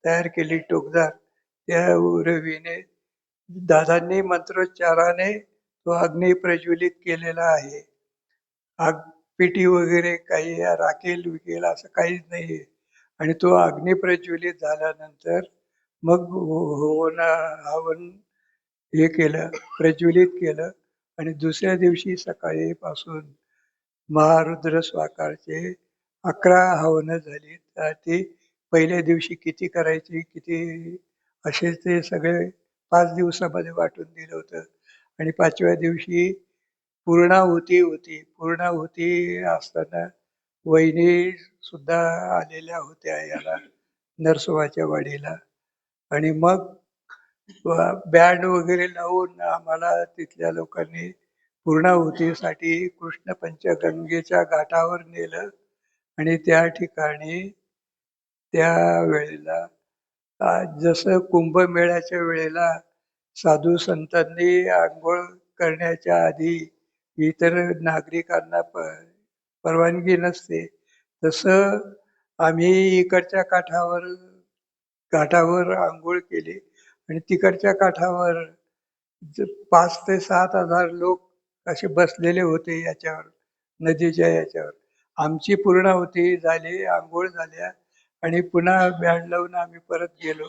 तयार केली टोकदार. त्या रवीने दादांनी मंत्रोच्चाराने तो अग्नी प्रज्वलित केलेला आहे. आग पेटी वगैरे काही राखेल विकेल असं काहीच नाही. आणि तो अग्नी प्रज्वलित झाल्यानंतर मग हवन हे केलं, प्रज्वलित केलं आणि दुसऱ्या दिवशी सकाळी पासून महारुद्र स्वाकारचे 11 हवनं झाली. तर ती पहिल्या दिवशी किती करायची, किती असे ते सगळे 5 दिवसामध्ये वाटून दिलं होतं. आणि 5व्या दिवशी पूर्णाहुती होती. पूर्णाहुती असताना वहिनी सुद्धा आलेल्या होत्या याला नरसोबाच्या वाडीला. आणि मग बँड वगैरे लावून आम्हाला तिथल्या लोकांनी पूर्णाहुतीसाठी कृष्ण पंचगंगेच्या घाटावर नेलं आणि त्या ठिकाणी त्या वेळेला जसं कुंभमेळ्याच्या वेळेला साधू संतांनी आंघोळ करण्याच्या आधी इतर नागरिकांना परवानगी नसते, तसं आम्ही इकडच्या घाटावर आंघोळ केली आणि तिकडच्या काठावर 5 ते 7,000 लोक असे बसलेले होते याच्यावर, नदीच्या याच्यावर. आमची पूर्णाहुती झाली, आंघोळ झाल्या आणि पुन्हा बँड लावून आम्ही परत गेलो.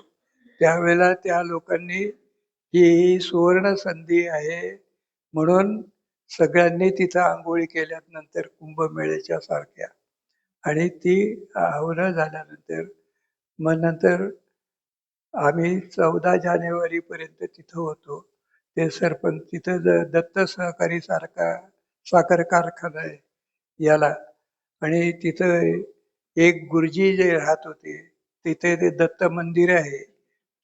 त्यावेळेला त्या लोकांनी ही सुवर्ण संधी आहे म्हणून सगळ्यांनी तिथं आंघोळी केल्यात नंतर कुंभमेळ्याच्या सारख्या. आणि ती हवनं झाल्यानंतर मग नंतर आम्ही 14 जानेवारीपर्यंत तिथं होतो. ते सरपंच तिथं दत्त सहकारी साखर कारखाना आहे याला. आणि तिथं एक गुरुजी जे राहत होते, तिथे ते दत्त मंदिर आहे.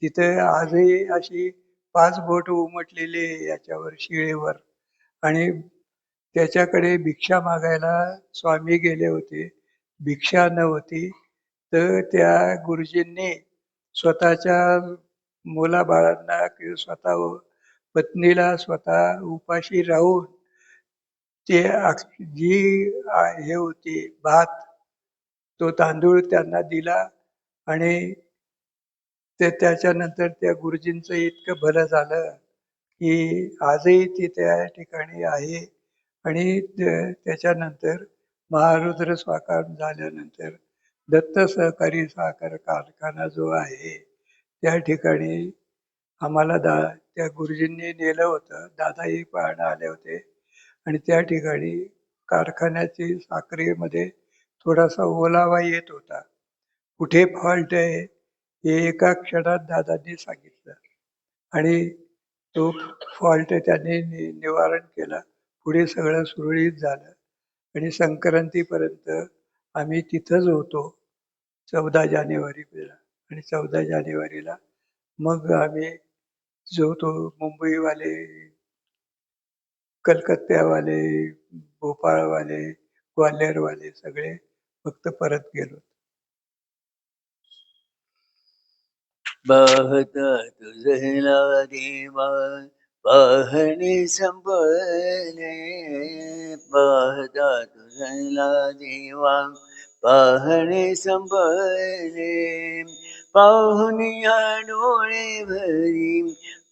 तिथे आजही अशी 5 बोट उमटलेली आहे याच्यावर शिळेवर. आणि त्याच्याकडे भिक्षा मागायला स्वामी गेले होते. भिक्षा नव्हती, तर त्या गुरुजींनी स्वतःच्या मुलाबाळांना किंवा स्वतः पत्नीला स्वतः उपाशी राहून ते जी हे होती भात, तो तांदूळ त्यांना दिला. आणि त्याच्यानंतर त्या गुरुजींचं इतकं भलं झालं की आजही ती त्या ठिकाणी आहे. आणि त्याच्यानंतर महारुद्र स्वाकार झाल्यानंतर दत्त सहकारी साखर कारखाना जो आहे त्या ठिकाणी आम्हाला त्या गुरुजींनी नेलं होतं. दादाही पाहणं आले होते. आणि त्या ठिकाणी कारखान्याची साखरेमध्ये थोडासा ओलावा येत होता. कुठे फॉल्ट आहे हे एका क्षणात दादांनी सांगितलं आणि तो फॉल्ट त्यांनी निवारण केला. पुढे सगळं सुरळीत झालं आणि संक्रांतीपर्यंत आम्ही तिथंच होतो 14 जानेवारीला. आणि 14 जानेवारीला मग आम्ही जो तो मुंबईवाले, कलकत्त्यावाले, भोपाळवाले, ग्वाल्हेरवाले सगळे फक्त परत गेलो. पाहता तुझला देवा पाहणे संपले, पाहता तुझला देवा पाहणे संपले, पाहुनिया डोळे भरी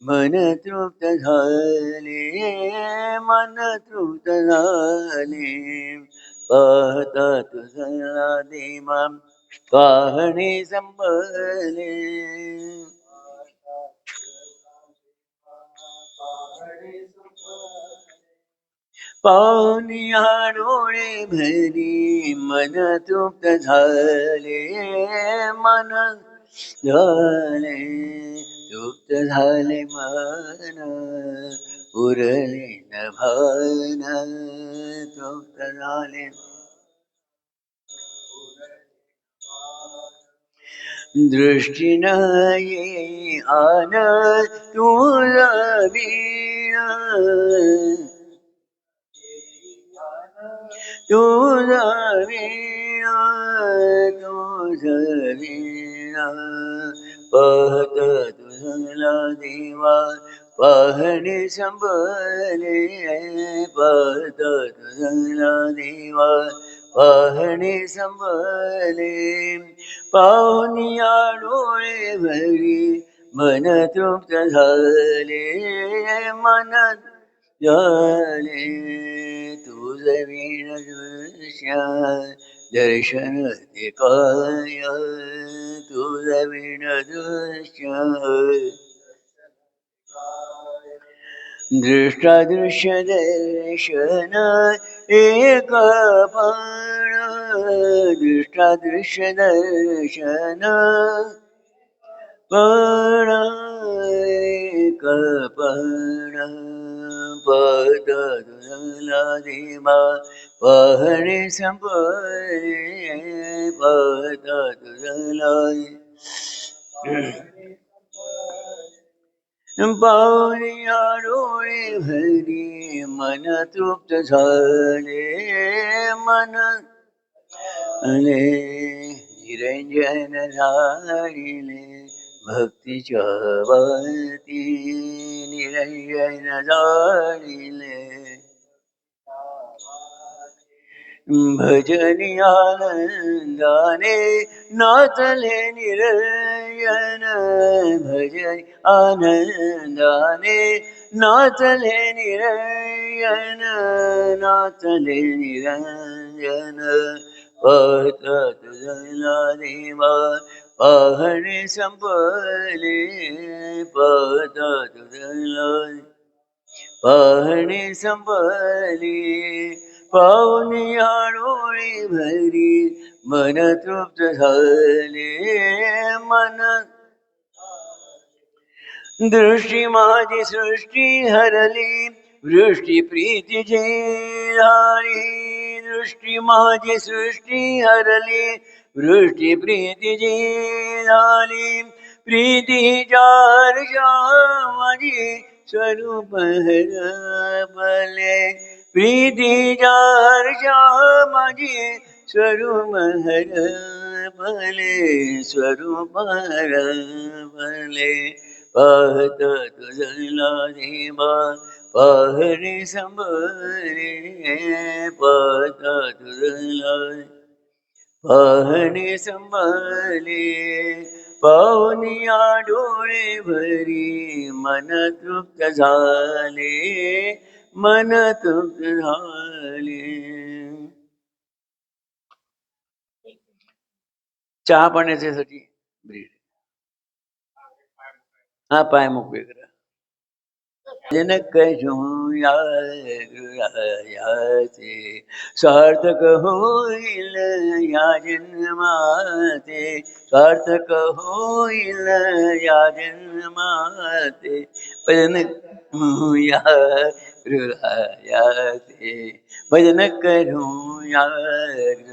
मन तृप्त झाले, मन तृप्त झाले, पाहता तुझला देवा पाहणे संपले. पाहुनिया डोळे भरी मन तृप्त झाले, मन झाले तृप्त झाले मन, उरले न भान तृप्त झाले. दृष्टी नाही आन तुझा वीणा, तुझा वीणा, तुझा वीणा, पाहत तुझला देवा पाहणे संपले, पाहत तुझला देवा पाहणे संपले, पाहुनिया डोळे भरी मन तृप्त झाले, मन झाले तुझ वीण दृश्य दर्शन ते काय, तुझ वीण दृश्य दृष्टादृश्य दर्शन एक पण, दृष्टादृश्य दर्शन पण एक पण, पद तुझला देवा पाहणे संपले, पद तुझला पाहुनिया डोळे भरी मन तृप्त झाले, मन आले निरंजन झाले भक्तीच्या वाती, निरंजन झाले भजनी आनंदाने नाचले निरंजन, भजनी आनंदाने नाचले निरंजन, नाचले निरंजन, पाहता तुझला देवा पाहणे संपले, पाहता तुझला पाहणे संपले, पाहुनिया डोळे भरी मन तृप्त झाले, मन दृष्टी माझी सृष्टी हरली वृष्टी प्रीतीची झाली, दृष्टी माझी सृष्टी हरली वृष्टी प्रीतीची झाली, प्रीतीच्या हर्षा माझी स्वरूप हरपले, प्रीतीच्या हर्षा माझी स्वरूप हरपले, स्वरूप हरपले, पाहत तुझला देवा पाहणे संपले, पाहत तुझला पाहणे संपले, पाहुनिया डोळे भरी मन तृप्त झाले, मन तृप्त झाले. चहा पाण्याच्यासाठी ब्रीड हा पाय मोकळे करा. जनक याचे सार्थक होईल या जन्माते, सार्थक होईल या जन्माते, भजन या हृदयाचे, भजन करू या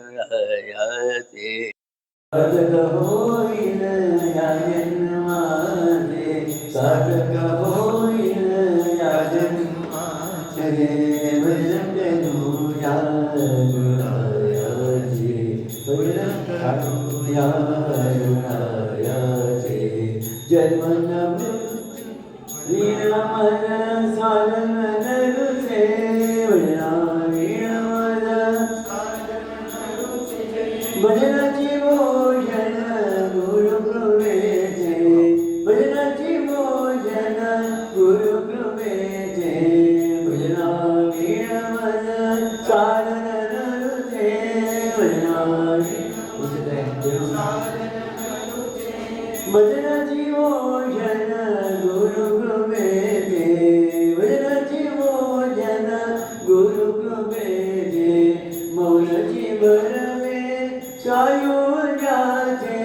हृदयाचे, सार्थक होईल या जन्माते, सार्थक होईल या जन्माचे, भजन करू या हृदयाचे, भजन करू या हृदयाचे, जन्मन वीणा मन साधन नरुचे भजना वीणा मन भजनाची भोजन गुरुकृपेचे भजनाची भोजन गुरुकृपेचे भजना वीणा मन साधन नरुचे भजना भजनाची भोजन गुरुकृपेचे भजनाची भोजन गुरुकृपेचे मौनची भरवे सायुज्याचे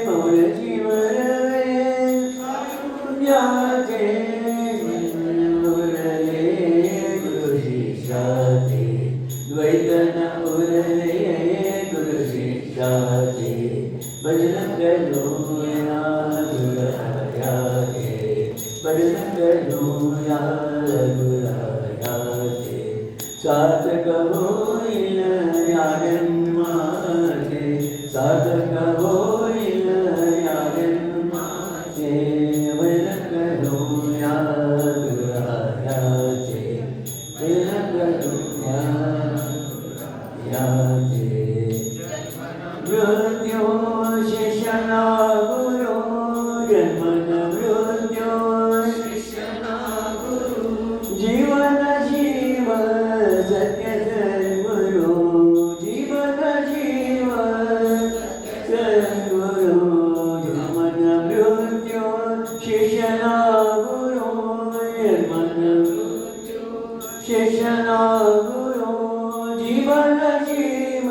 मौनची भरवे सायुज्याचे उरले गुरु शिष्याचे द्वैतन उरले गुरु शिष्याचे भजन करूया गुरायाचे भजन करूया गुरायाचे सार्थक होईल या जन्माचे सार्थक होईल या जन्माचे भजन करूया गुरायाचे भजन करूया याचे मृत्यू शिष्यना गुरु जन्मन मृत्यू शिष्यना गुरु जीवन जीव सत्य सद्गुरु जीवन जीव सद्गुरु जन्मन मृत्यू शिष्यना गुरु जन्मन मृत्यू शिष्यना गुरु जीवन जीव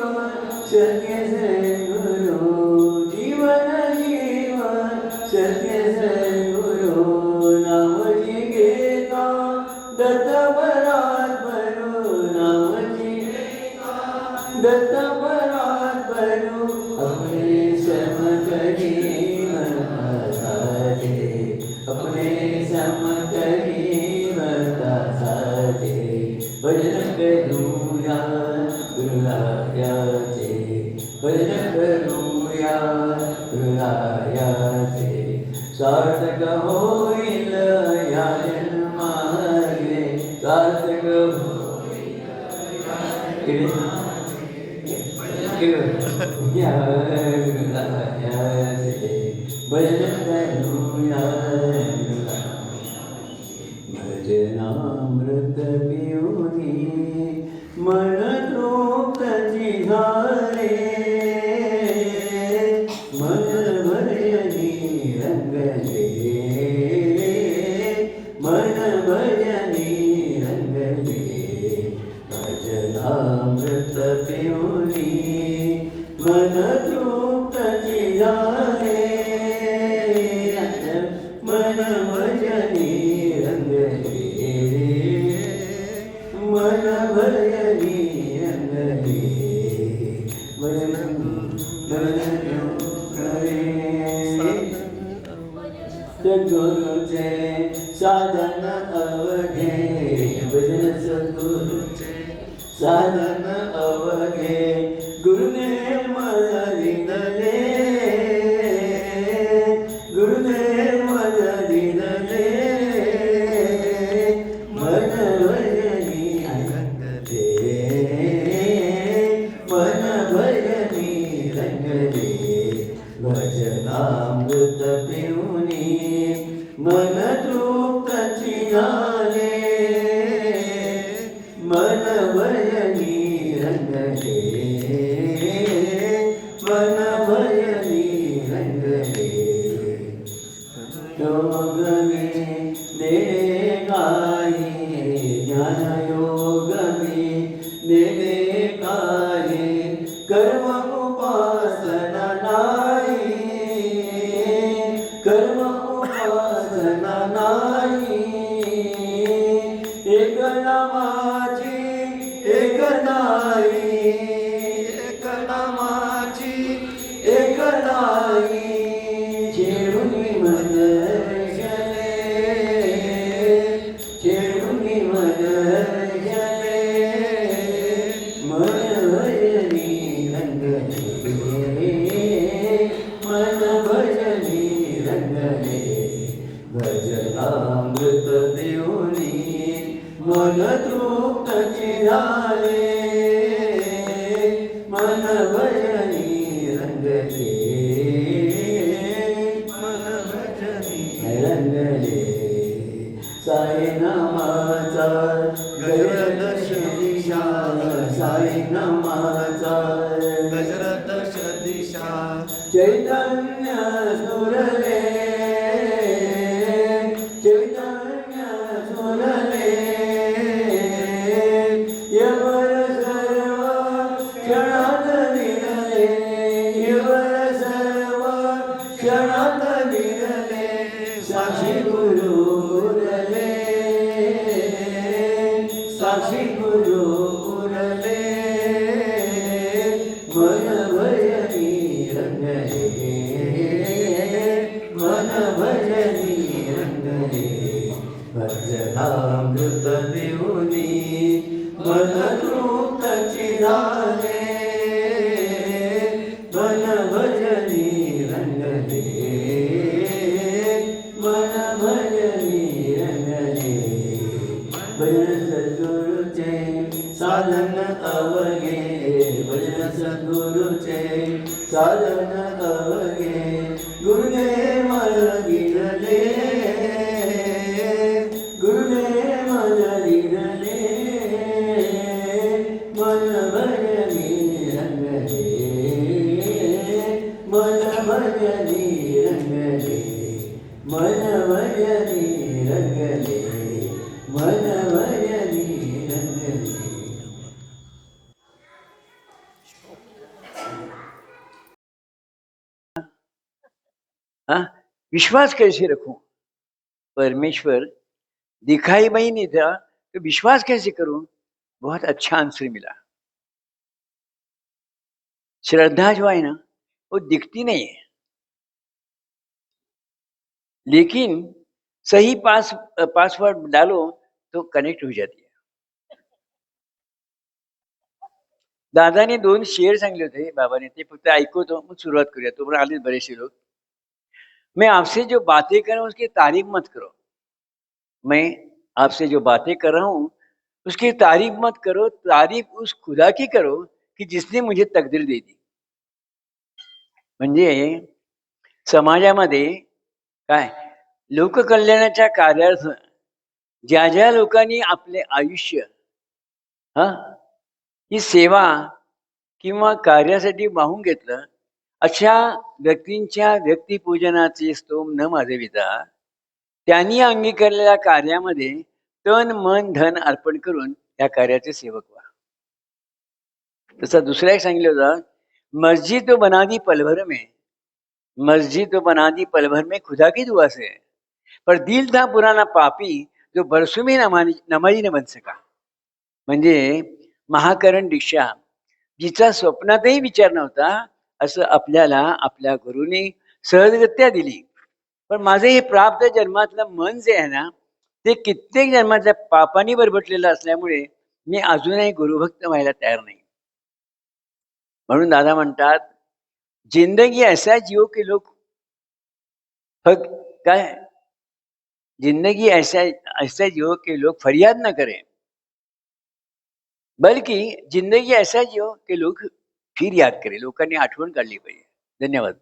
सत्य सद्गुरु जीवन जीव सत्य सद्गुरु नामची घेता दत्त परात्परू नामची घेता दत्त परात्परू अपने सम करी मनासाचे अपने सम करी मनासाचे भजन करूया गुरुरायाचे भजन करूया गुरुरायाचे सार्थक होईल या जन्माचे सार्थक होईल या गुरुरायाचे भजन करूया भजनामृत पिऊनी मन तृप्ती झाले मन भजनी रंगले मन भजनी रंगले भजनामृत पिऊनी मन तृप्ती झाले मन भजनी रंगले मन भजनी रंगले सद्गुरुचे साधन अवघे भजन सद्गुरुचे साधन अवघे गुरुने मला दिनले गुरुने मला दिनले मन भजनी रंगले मन भजनी रंगले भजनामृत पिऊनी मन तृप्ती झाले मन भजनी रंगले मन भजनी रंगले योग में देणे काही ज्ञान योग में देणे काही कर्म उपासना नाही कर्म उपासना नाही एक नामाची एक नाही एक नामाची एक नाही छेडून मन गेले छेडून मन गेले मन भजनी रंग भजनी रंगले, मन भजनी रंगले. साई नामाचा गजर दश दिशा, साई नामाचा गजर दश दिशा. चैतन्य स्फुरले, चैतन्य स्फुरले. यवर सर्व क्षणात निरले, यवर सर्व क्षणात निरले. साक्षी गुरु उरले, साक्षी गुरु उरले. मन भजनी रंगले, मन भजनी रंगले. भजनामृत पिऊनी मन तृप्तची झाले. मन भजनी रंगले, मन भजनी रंगले. भजन सद्गुरुचे साधन अवघे, भजन सद्गुरुचे साधन अवघे. गुरुदेव मला गिरले, गुरुदेव मला गिरले. मन भजनी रंगले, मन भजनी रंगले. मन भजनी रंगले, मन भजनी रंगले. हाँ, विश्वास कैसे रखूं? परमेश्वर दिखाई में ही नहीं था तो विश्वास कैसे करूं? बहुत अच्छा आंसर मिला. श्रद्धा जो है ना वो दिखती नहीं है, लेकिन सही पासवर्ड डालो तो कनेक्ट हो जाती है. दादाने 2 शेर सांगले होते बाबाने, ते फक्त ऐकवतो मग सुरुवात करूया. तोपर्यंत आलेच बरेचसे लोक. मैं आपसे जो बातें कर रहा हूं उसकी तारीफ मत करो. मैं आपसे जो बातें कर रहा हूं उसकी तारीफ मत करो. तारीफ उस खुदा की करो की जिसने मुझे तकदीर दी दी. म्हणजे समाजामध्ये काय लोककल्याणाच्या कार्यार्थ ज्या ज्या लोकांनी आपले आयुष्य ही सेवा किंवा कार्यासाठी वाहून घेतलं, अशा व्यक्तींच्या व्यक्तिपूजनाचे स्तोम न माजविता त्यांनी अंगीकारलेल्या कार्यामध्ये तन मन धन अर्पण करून या कार्याचे सेवक व्हा. तसा दुसरा एक सांगितलं होतं, मस्जिद तो बना दी पल भर में, मस्जिद तो बना दी पल भर में खुदा की दुआ से, पर दिल था पुराना पापी जो बरसों में नमाजी न बन सका. म्हणजे महाकरण दीक्षा जिचा स्वप्नातही विचार नव्हता असं आपल्याला आपल्या गुरुनी सहजगत्या दिली. पण माझे हे प्राप्त जन्मातलं मन जे आहे ना ते कित्येक जन्मातल्या पापांनी बरबटलेलं असल्यामुळे मी अजूनही गुरुभक्त व्हायला तयार नाही. म्हणून दादा म्हणतात, जिंदगी ऐसा जियो के लोग काय, जिंदगी ऐसा ऐसा जियो के लोग फरियाद न करें, बल्कि जिंदगी ऐसा जियो के लोग फिर याद करें. लोकांनी आठवण काढली पाहिजे. धन्यवाद.